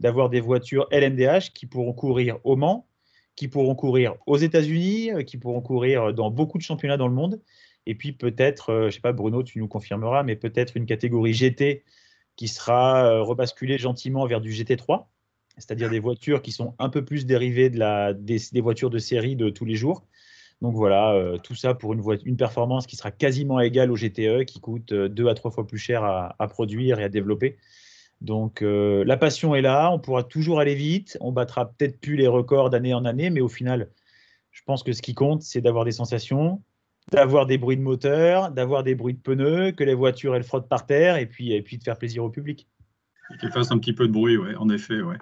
d'avoir des voitures LMDH qui pourront courir au Mans, qui pourront courir aux États-Unis, qui pourront courir dans beaucoup de championnats dans le monde. Et puis peut-être, je ne sais pas, Bruno, tu nous confirmeras, mais peut-être une catégorie GT qui sera rebasculée gentiment vers du GT3, c'est-à-dire des voitures qui sont un peu plus dérivées des voitures de série de tous les jours. Donc voilà, tout ça pour une performance qui sera quasiment égale au GTE, qui coûte 2 à 3 fois plus cher à produire et à développer. Donc la passion est là, on pourra toujours aller vite, on battra peut-être plus les records d'année en année, mais au final, je pense que ce qui compte, c'est d'avoir des sensations, d'avoir des bruits de moteur, d'avoir des bruits de pneus, que les voitures elles frottent par terre, et puis de faire plaisir au public. Et qu'elle fasse un petit peu de bruit, ouais, en effet, ouais.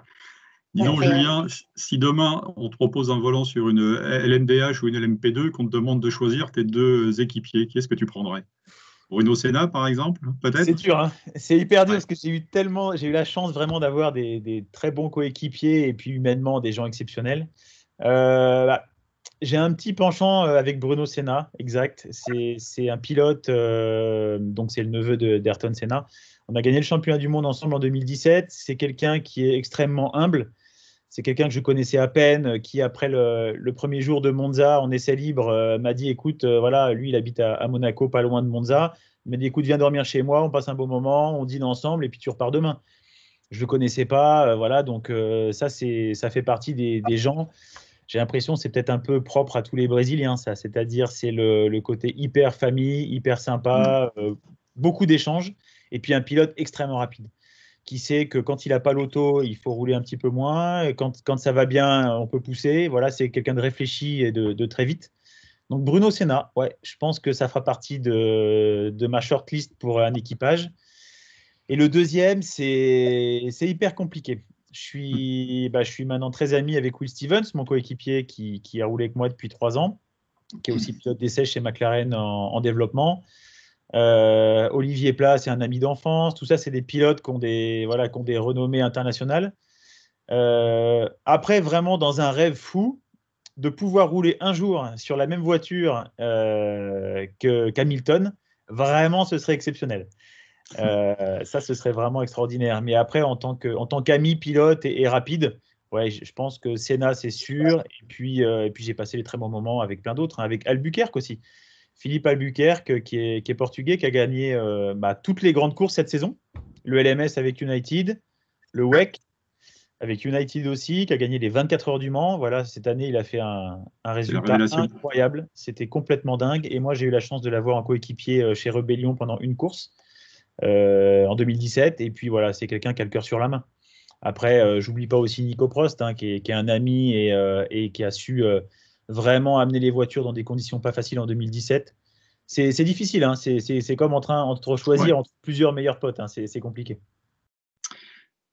Dis donc, Ouais. Julien, si demain on te propose un volant sur une LMDH ou une LMP2, qu'on te demande de choisir tes deux équipiers, qui est-ce que tu prendrais? Bruno Senna, par exemple, peut-être? C'est dur, hein. C'est hyper dur Ouais. parce que j'ai eu la chance vraiment d'avoir des très bons coéquipiers et puis humainement des gens exceptionnels. Bah, j'ai un petit penchant avec Bruno Senna, exact. C'est un pilote, donc c'est le neveu d'Ayrton Senna. On a gagné le championnat du monde ensemble en 2017. C'est quelqu'un qui est extrêmement humble. C'est quelqu'un que je connaissais à peine, qui après le premier jour de Monza en essai libre m'a dit, écoute, voilà, lui il habite à Monaco, pas loin de Monza. Il m'a dit, écoute, viens dormir chez moi, on passe un beau moment, on dîne ensemble et puis tu repars demain. Je le connaissais pas, voilà, donc ça fait partie des gens. J'ai l'impression que c'est peut-être un peu propre à tous les Brésiliens, ça. C'est-à-dire, c'est le côté hyper famille, hyper sympa, beaucoup d'échanges, et puis un pilote extrêmement rapide, qui sait que quand il n'a pas l'auto, il faut rouler un petit peu moins. Et quand ça va bien, on peut pousser. Voilà, c'est quelqu'un de réfléchi et de très vite. Donc Bruno Senna, ouais, je pense que ça fera partie de ma shortlist pour un équipage. Et le deuxième, c'est hyper compliqué. Je suis maintenant très ami avec Will Stevens, mon coéquipier qui a roulé avec moi depuis 3 ans, qui est aussi pilote d'essai chez McLaren en développement. Olivier Pla, c'est un ami d'enfance. Tout ça, c'est des pilotes qui ont des renommées internationales. Après, vraiment, dans un rêve fou, de pouvoir rouler un jour sur la même voiture qu'Hamilton, vraiment, ce serait exceptionnel. Ça, ce serait vraiment extraordinaire. Mais après, en tant qu'ami pilote et rapide, ouais, je pense que Senna, c'est sûr. Et puis j'ai passé des très bons moments avec plein d'autres, hein, avec Albuquerque aussi. Philippe Albuquerque, qui est portugais, qui a gagné toutes les grandes courses cette saison. Le LMS avec United, le WEC avec United aussi, qui a gagné les 24 heures du Mans. Voilà, cette année, il a fait un C'est la résultat révélation. incroyable. C'était complètement dingue. Et moi, j'ai eu la chance de l'avoir en coéquipier chez Rebellion pendant une course en 2017. Et puis voilà, c'est quelqu'un qui a le cœur sur la main. Après, j'oublie pas aussi Nico Prost, hein, qui est un ami et qui a su vraiment amener les voitures dans des conditions pas faciles en 2017. C'est difficile, hein. C'est comme entre choisir Ouais. entre plusieurs meilleurs potes, hein. C'est compliqué.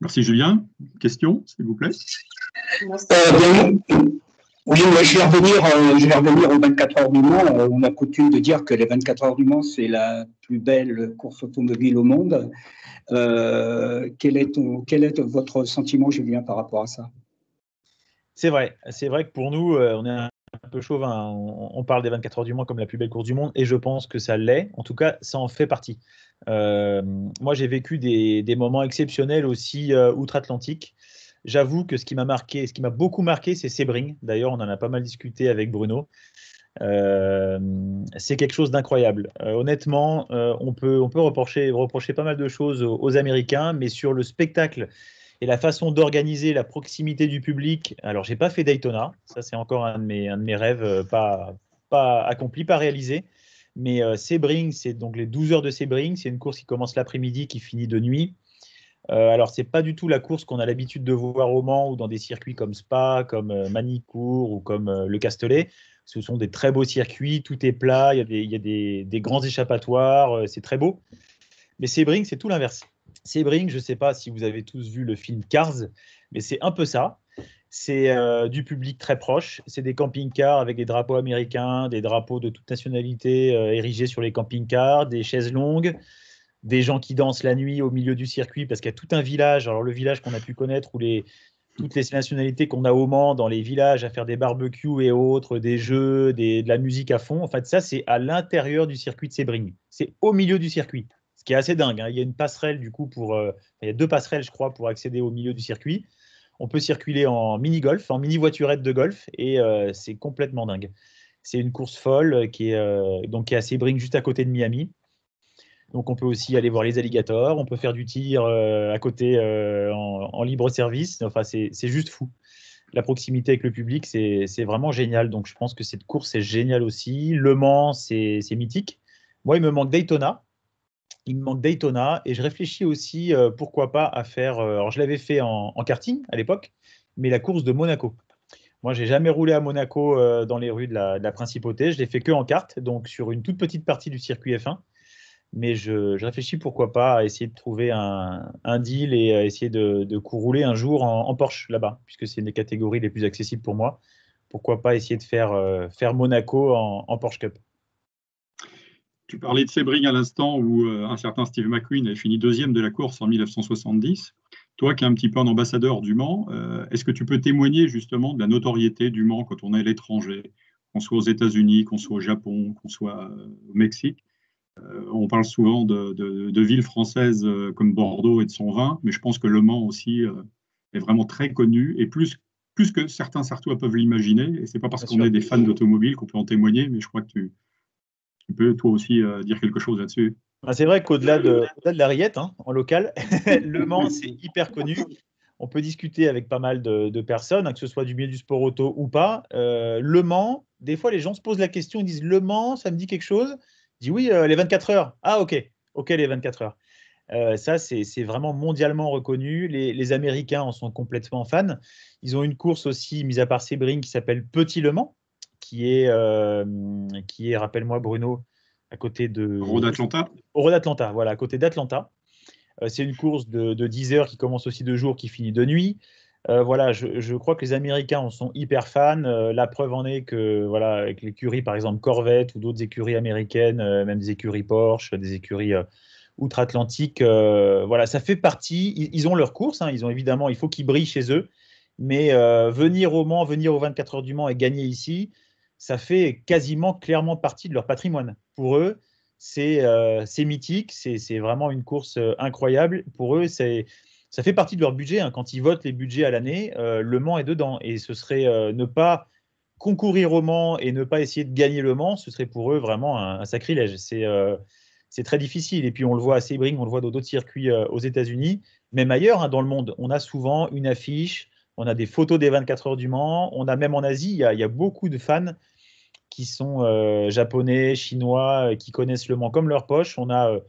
Merci, Julien. Question, s'il vous plaît? Oui, moi, je vais revenir aux 24 heures du Mans. On a coutume de dire que les 24 heures du Mans, c'est la plus belle course automobile au monde. Quel est votre sentiment, Julien, par rapport à ça? C'est vrai que pour nous, on est un peu chauvin. On parle des 24 heures du Mans comme la plus belle course du monde et je pense que ça l'est. En tout cas, ça en fait partie. Moi, j'ai vécu des moments exceptionnels aussi outre-Atlantique. J'avoue que ce qui m'a beaucoup marqué, c'est Sebring. D'ailleurs, on en a pas mal discuté avec Bruno. C'est quelque chose d'incroyable. Honnêtement, on peut reprocher pas mal de choses aux Américains, mais sur le spectacle et la façon d'organiser la proximité du public. Alors, j'ai pas fait Daytona, ça c'est encore un de mes rêves pas accompli, pas réalisé. Mais Sebring, c'est donc les 12 heures de Sebring. C'est une course qui commence l'après-midi, qui finit de nuit. Alors, c'est pas du tout la course qu'on a l'habitude de voir au Mans ou dans des circuits comme Spa, comme Manicourt ou comme le Castellet. Ce sont des très beaux circuits, tout est plat, il y a des grands échappatoires, c'est très beau. Mais Sebring, c'est tout l'inverse. Sebring, je ne sais pas si vous avez tous vu le film Cars, mais c'est un peu ça. C'est du public très proche. C'est des camping-cars avec des drapeaux américains, des drapeaux de toute nationalité érigés sur les camping-cars, des chaises longues, des gens qui dansent la nuit au milieu du circuit parce qu'il y a tout un village. Alors le village qu'on a pu connaître où toutes les nationalités qu'on a au Mans dans les villages à faire des barbecues et autres, des jeux, de la musique à fond. En fait, ça, c'est à l'intérieur du circuit de Sebring. C'est au milieu du circuit, ce qui est assez dingue, hein. Il y a une passerelle, du coup, il y a 2 passerelles, je crois, pour accéder au milieu du circuit. On peut circuler en mini-golf, en mini-voiturette de golf, et c'est complètement dingue. C'est une course folle qui est à Sebring, juste à côté de Miami. Donc, on peut aussi aller voir les alligators, on peut faire du tir à côté en libre service. Enfin, c'est juste fou. la proximité avec le public, c'est vraiment génial. Donc, je pense que cette course, c'est génial aussi. Le Mans, c'est mythique. Moi, il me manque Daytona. Il me manque Daytona et je réfléchis aussi, pourquoi pas, à faire. Alors, je l'avais fait en karting à l'époque, mais la course de Monaco. Moi, j'ai jamais roulé à Monaco dans les rues de la Principauté. Je l'ai fait que en kart, donc sur une toute petite partie du circuit F1. Mais je réfléchis pourquoi pas à essayer de trouver un deal et à essayer de rouler un jour en Porsche là-bas, puisque c'est une des catégories les plus accessibles pour moi. Pourquoi pas essayer de faire Monaco en Porsche Cup. Tu parlais de Sebring à l'instant où un certain Steve McQueen avait fini deuxième de la course en 1970. Toi qui es un petit peu un ambassadeur du Mans, est-ce que tu peux témoigner justement de la notoriété du Mans quand on est à l'étranger, qu'on soit aux États-Unis, qu'on soit au Japon, qu'on soit au Mexique? On parle souvent de villes françaises comme Bordeaux et de son vin, mais je pense que Le Mans aussi est vraiment très connu et plus que certains Sartois peuvent l'imaginer. Et c'est pas parce Bien qu'on sûr. est des fans d'automobile qu'on peut en témoigner, mais je crois que tu peux toi aussi dire quelque chose là-dessus. Ah, c'est vrai qu'au-delà de la rillette, hein, en local, Le Mans, c'est hyper connu. On peut discuter avec pas mal de personnes, hein, que ce soit du milieu du sport auto ou pas. Le Mans, des fois, les gens se posent la question, ils disent Le Mans, ça me dit quelque chose? Je dis oui, les 24 heures. Ah, ok, les 24 heures. Ça, c'est vraiment mondialement reconnu. Les Américains en sont complètement fans. Ils ont une course aussi, mis à part Sebring, qui s'appelle Petit Le Mans, qui est, rappelle-moi Bruno, à côté de… Road Atlanta. Au Road Atlanta, voilà, à côté d'Atlanta. C'est une course de 10 heures qui commence aussi de jour, qui finit de nuit. Voilà, je crois que les Américains en sont hyper fans. La preuve en est que, voilà, avec l'écurie, par exemple, Corvette ou d'autres écuries américaines, même des écuries Porsche, des écuries outre-Atlantique, voilà, ça fait partie. Ils ont leur course, hein, ils ont évidemment, il faut qu'ils brillent chez eux. Mais venir au Mans, venir aux 24 heures du Mans et gagner ici, ça fait quasiment clairement partie de leur patrimoine. Pour eux, c'est mythique, c'est vraiment une course incroyable. Pour eux, ça fait partie de leur budget, hein. Quand ils votent les budgets à l'année, Le Mans est dedans. Et ce serait ne pas concourir au Mans et ne pas essayer de gagner Le Mans, ce serait pour eux vraiment un sacrilège. C'est très difficile. Et puis on le voit à Sebring, on le voit dans d'autres circuits aux États-Unis, même ailleurs, hein, dans le monde. On a souvent une affiche, on a des photos des 24 heures du Mans, on a même en Asie, il y a beaucoup de fans qui sont japonais, chinois, qui connaissent Le Mans comme leur poche. On a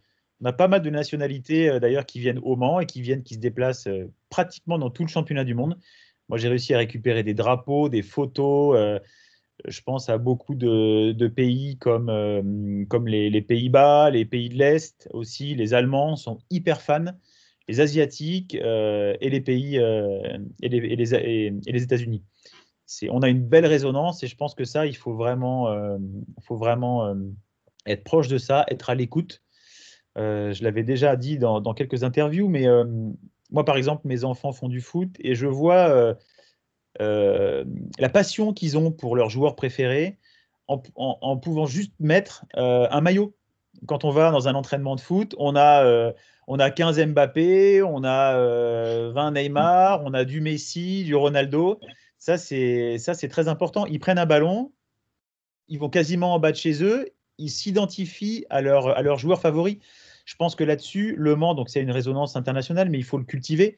pas mal de nationalités d'ailleurs qui viennent au Mans et qui se déplacent pratiquement dans tout le championnat du monde. Moi, j'ai réussi à récupérer des drapeaux, des photos. Je pense à beaucoup de pays comme les Pays-Bas, les pays de l'Est aussi. Les Allemands sont hyper fans. Les Asiatiques et les pays et les États-Unis. On a une belle résonance et je pense que ça, il faut vraiment être proche de ça, être à l'écoute. Je l'avais déjà dit dans quelques interviews, mais moi, par exemple, mes enfants font du foot et je vois la passion qu'ils ont pour leur joueur préféré en pouvant juste mettre un maillot. Quand on va dans un entraînement de foot, on a 15 Mbappé, on a 20 Neymar, on a du Messi, du Ronaldo. Ça, c'est très important. Ils prennent un ballon, ils vont quasiment en bas de chez eux, ils s'identifient à leur joueur favori. Je pense que là-dessus, Le Mans, donc c'est une résonance internationale, mais il faut le cultiver.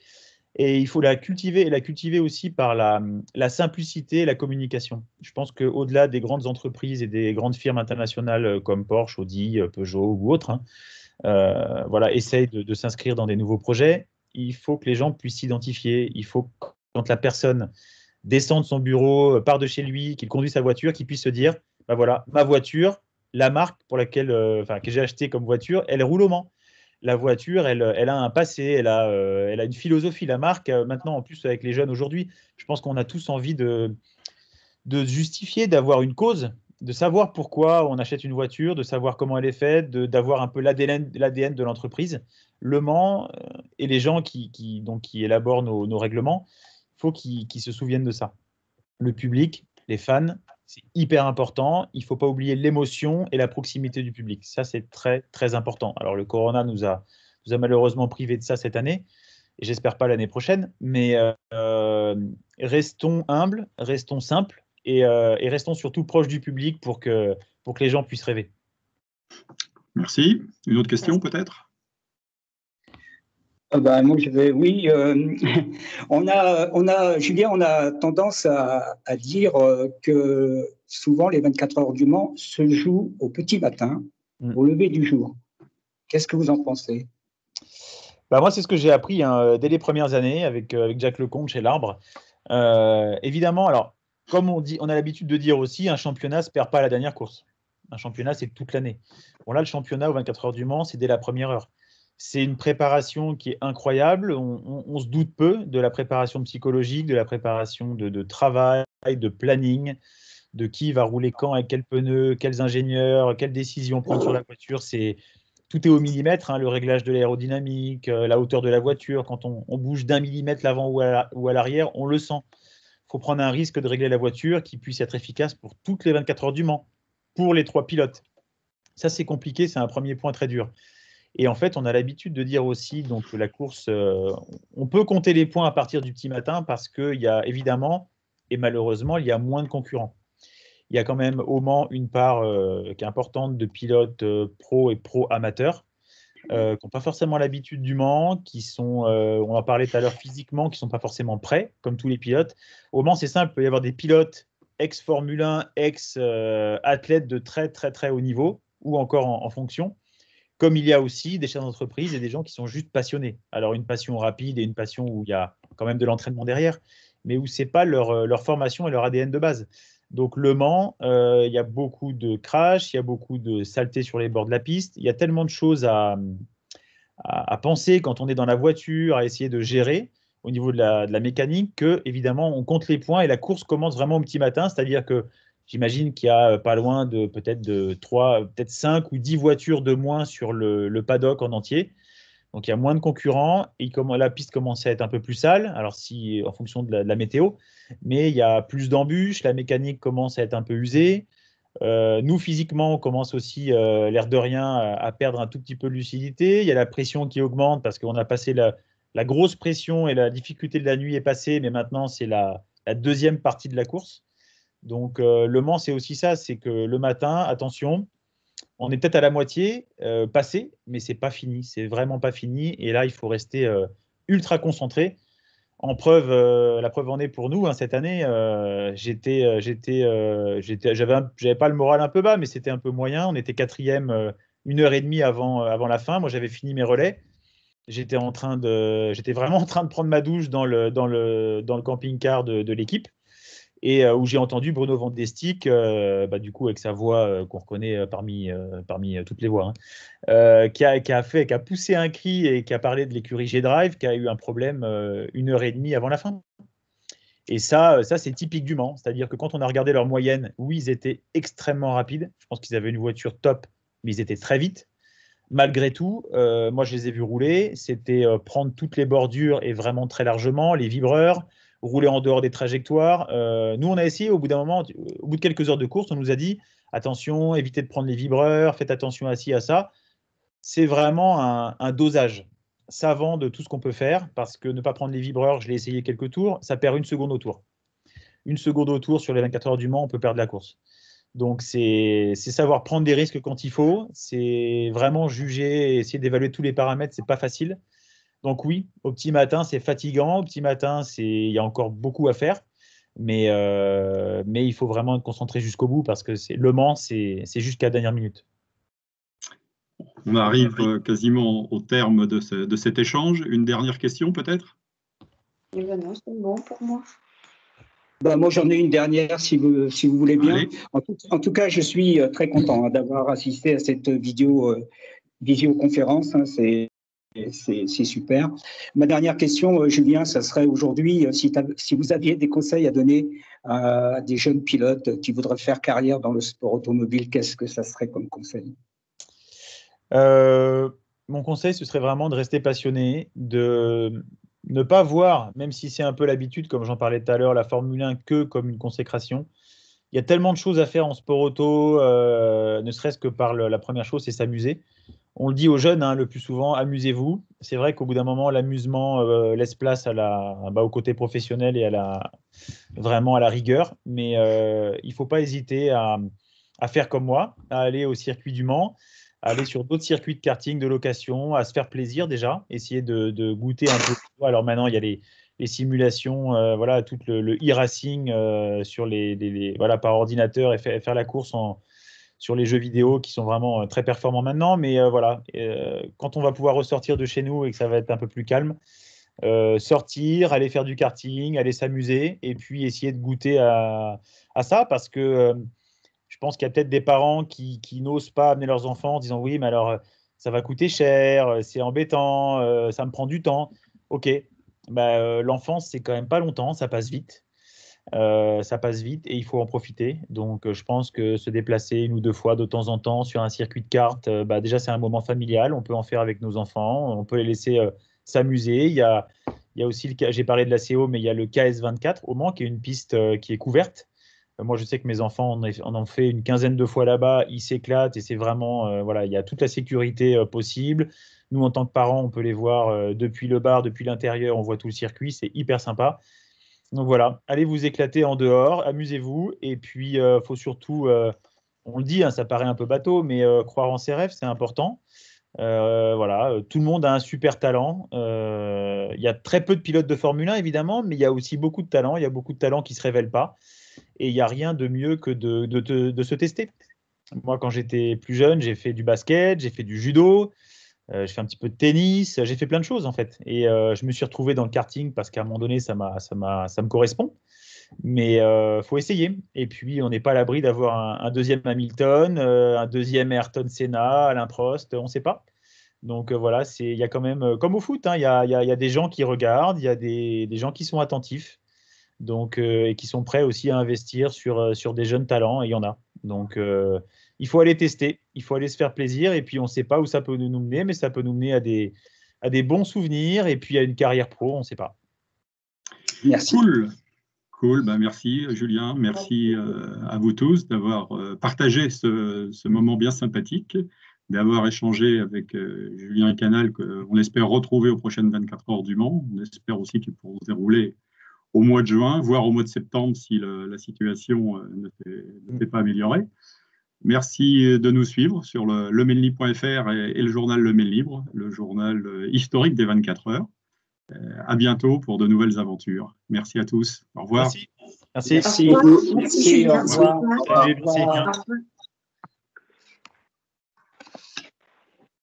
Et il faut la cultiver aussi par la simplicité et la communication. Je pense qu'au-delà des grandes entreprises et des grandes firmes internationales comme Porsche, Audi, Peugeot ou autres, hein, voilà, essayent de s'inscrire dans des nouveaux projets, il faut que les gens puissent s'identifier. Il faut que quand la personne descend de son bureau, part de chez lui, qu'il conduit sa voiture, qu'il puisse se dire, bah voilà, ma voiture, la marque pour laquelle, que j'ai acheté comme voiture, elle roule au Mans. La voiture, elle a un passé, elle a une philosophie. La marque, maintenant, en plus, avec les jeunes aujourd'hui, je pense qu'on a tous envie de justifier, d'avoir une cause, de savoir pourquoi on achète une voiture, de savoir comment elle est faite, d'avoir un peu l'ADN de l'entreprise. Le Mans et les gens qui élaborent nos règlements, il faut qu'ils se souviennent de ça. Le public, les fans, c'est hyper important. Il ne faut pas oublier l'émotion et la proximité du public. Ça, c'est très, très important. Alors, le Corona nous a malheureusement privés de ça cette année, et j'espère pas l'année prochaine, mais restons humbles, restons simples et restons surtout proches du public pour que les gens puissent rêver. Merci. Une autre question peut-être? Moi, oui. Julien, on a tendance à dire que souvent les 24 heures du Mans se jouent au petit matin, au lever du jour. Qu'est-ce que vous en pensez? Moi, c'est ce que j'ai appris dès les premières années avec Jacques Lecomte chez l'Arbre. Évidemment, alors, comme on a l'habitude de dire aussi, un championnat ne se perd pas à la dernière course. Un championnat, c'est toute l'année. Bon, là, le championnat aux 24 heures du Mans, c'est dès la première heure. C'est une préparation qui est incroyable. On se doute peu de la préparation psychologique, de la préparation de travail, de planning, de qui va rouler quand, avec quels pneus, quels ingénieurs, quelles décisions prendre sur la voiture. Tout est au millimètre, hein, le réglage de l'aérodynamique, la hauteur de la voiture. Quand on bouge d'1 millimètre l'avant ou à l'arrière, on le sent. Il faut prendre un risque de régler la voiture qui puisse être efficace pour toutes les 24 heures du Mans, pour les 3 pilotes. Ça, c'est compliqué, c'est un premier point très dur. Et en fait, on a l'habitude de dire aussi donc, que la course, on peut compter les points à partir du petit matin parce qu'il y a évidemment, et malheureusement, il y a moins de concurrents. Il y a quand même au Mans une part qui est importante de pilotes pro et pro-amateurs qui n'ont pas forcément l'habitude du Mans, qui sont, on en parlait tout à l'heure, physiquement, qui ne sont pas forcément prêts, comme tous les pilotes. Au Mans, c'est simple, il peut y avoir des pilotes ex-Formule 1, ex-athlètes de très, très, très haut niveau, ou encore en fonction, comme il y a aussi des chefs d'entreprise et des gens qui sont juste passionnés. Alors, une passion rapide et une passion où il y a quand même de l'entraînement derrière, mais où ce n'est pas leur formation et leur ADN de base. Donc, Le Mans, il y a beaucoup de crash, il y a beaucoup de saleté sur les bords de la piste. Il y a tellement de choses à penser quand on est dans la voiture, à essayer de gérer au niveau de la mécanique, que évidemment, on compte les points et la course commence vraiment au petit matin. C'est-à-dire que j'imagine qu'il y a pas loin de peut-être 3, peut-être 5 ou 10 voitures de moins sur le paddock en entier. Donc, il y a moins de concurrents et la piste commence à être un peu plus sale, alors en fonction de la météo, mais il y a plus d'embûches, la mécanique commence à être un peu usée. Nous, physiquement, on commence aussi, l'air de rien, à perdre un tout petit peu de lucidité. Il y a la pression qui augmente parce qu'on a passé la grosse pression et la difficulté de la nuit est passée, mais maintenant, c'est la deuxième partie de la course. Donc, Le Mans, c'est aussi ça, c'est que le matin, attention, on est peut-être à la moitié passé, mais c'est pas fini, c'est vraiment pas fini. Et là, il faut rester ultra concentré. La preuve en est pour nous, hein, cette année, j'avais pas le moral un peu bas, mais c'était un peu moyen. On était 4e 1 heure et demie avant la fin. Moi, j'avais fini mes relais. J'étais vraiment en train de prendre ma douche dans le camping-car de l'équipe et où j'ai entendu Bruno Van Destick, du coup avec sa voix qu'on reconnaît parmi toutes les voix, hein, qui a poussé un cri et qui a parlé de l'écurie G-Drive, qui a eu un problème 1 heure et demie avant la fin. Et ça c'est typique du Mans, c'est-à-dire que quand on a regardé leur moyenne, oui, ils étaient extrêmement rapides. Je pense qu'ils avaient une voiture top, mais ils étaient très vite. Malgré tout, moi je les ai vus rouler, c'était prendre toutes les bordures et vraiment très largement, les vibreurs, rouler en dehors des trajectoires. Nous, on a essayé au bout d'un moment, au bout de quelques heures de course, on nous a dit attention, évitez de prendre les vibreurs, faites attention à ci, à ça. C'est vraiment un dosage savant de tout ce qu'on peut faire, parce que ne pas prendre les vibreurs, je l'ai essayé quelques tours, ça perd 1 seconde au tour. 1 seconde au tour sur les 24 heures du Mans, on peut perdre la course. Donc, c'est savoir prendre des risques quand il faut, c'est vraiment juger, essayer d'évaluer tous les paramètres, c'est pas facile. Donc oui, au petit matin, c'est fatigant. Au petit matin, il y a encore beaucoup à faire. Mais il faut vraiment être concentré jusqu'au bout parce que Le Mans, c'est jusqu'à la dernière minute. On arrive quasiment au terme de cet échange. Une dernière question peut-être? Non, c'est bon pour moi. Moi, j'en ai une dernière, si vous voulez bien. Allez. En tout cas, je suis très content d'avoir assisté à cette visioconférence. Hein, c'est super. Ma dernière question, Julien, ça serait aujourd'hui, si vous aviez des conseils à donner à des jeunes pilotes qui voudraient faire carrière dans le sport automobile, qu'est-ce que ça serait comme conseil? Mon conseil, ce serait vraiment de rester passionné, de ne pas voir, même si c'est un peu l'habitude, comme j'en parlais tout à l'heure, la Formule 1 que comme une consécration. Il y a tellement de choses à faire en sport auto, ne serait-ce que par la première chose, c'est s'amuser. On le dit aux jeunes, hein, le plus souvent, amusez-vous. C'est vrai qu'au bout d'un moment, l'amusement laisse place au côté professionnel et vraiment à la rigueur. Mais il ne faut pas hésiter à faire comme moi, à aller au circuit du Mans, aller sur d'autres circuits de karting, de location, à se faire plaisir déjà, essayer de goûter un peu. Alors maintenant, il y a les simulations, voilà, tout le e-racing sur voilà, par ordinateur et faire la course sur les jeux vidéo qui sont vraiment très performants maintenant. Mais voilà, quand on va pouvoir ressortir de chez nous et que ça va être un peu plus calme, sortir, aller faire du karting, aller s'amuser et puis essayer de goûter à ça parce que je pense qu'il y a peut-être des parents qui n'osent pas amener leurs enfants en disant oui, mais alors ça va coûter cher, c'est embêtant, ça me prend du temps. Ok, bah, l'enfance, c'est quand même pas longtemps, ça passe vite. Ça passe vite et il faut en profiter. Donc, je pense que se déplacer 1 ou 2 fois de temps en temps sur un circuit de cartes, bah, déjà, c'est un moment familial. On peut en faire avec nos enfants. On peut les laisser s'amuser. Il y a aussi, j'ai parlé de la CO, mais il y a le KS24 au Mans, qui est une piste qui est couverte. Moi, je sais que mes enfants en ont fait une quinzaine de fois là-bas. Ils s'éclatent et c'est vraiment, voilà, il y a toute la sécurité possible. Nous, en tant que parents, on peut les voir depuis le bar, depuis l'intérieur. On voit tout le circuit. C'est hyper sympa. Donc voilà, allez vous éclater en dehors, amusez-vous. Et puis, il faut surtout, on le dit, hein, ça paraît un peu bateau, mais croire en ses rêves, c'est important. Voilà, tout le monde a un super talent. Il y a très peu de pilotes de Formule 1, évidemment, mais il y a aussi beaucoup de talents. Il y a beaucoup de talents qui ne se révèlent pas. Et il n'y a rien de mieux que de se tester. Moi, quand j'étais plus jeune, j'ai fait du basket, j'ai fait du judo. J'ai fait un petit peu de tennis, j'ai fait plein de choses en fait. Et je me suis retrouvé dans le karting parce qu'à un moment donné, ça me correspond. Mais il faut essayer. Et puis, on n'est pas à l'abri d'avoir un deuxième Hamilton, un deuxième Ayrton Senna, Alain Prost, on ne sait pas. Donc voilà, il y a quand même, comme au foot, hein, il y a des gens qui regardent, il y a des gens qui sont attentifs donc, et qui sont prêts aussi à investir sur des jeunes talents, et il y en a. Donc, il faut aller tester, il faut aller se faire plaisir, et puis on ne sait pas où ça peut nous mener, mais ça peut nous mener à des bons souvenirs, et puis à une carrière pro, on ne sait pas. Merci. Cool. Ben, merci Julien, merci à vous tous d'avoir partagé ce moment bien sympathique, d'avoir échangé avec Julien Canal, qu'on espère retrouver aux prochaines 24 heures du Mans. On espère aussi qu'ils pourront se dérouler au mois de juin, voire au mois de septembre si la situation ne s'est pas améliorée. Merci de nous suivre sur le lemellibre.fr et le journal Le Mail Libre, le journal historique des 24 heures. À bientôt pour de nouvelles aventures. Merci à tous. Au revoir. Merci. Merci. Merci. Au revoir. Salut, merci.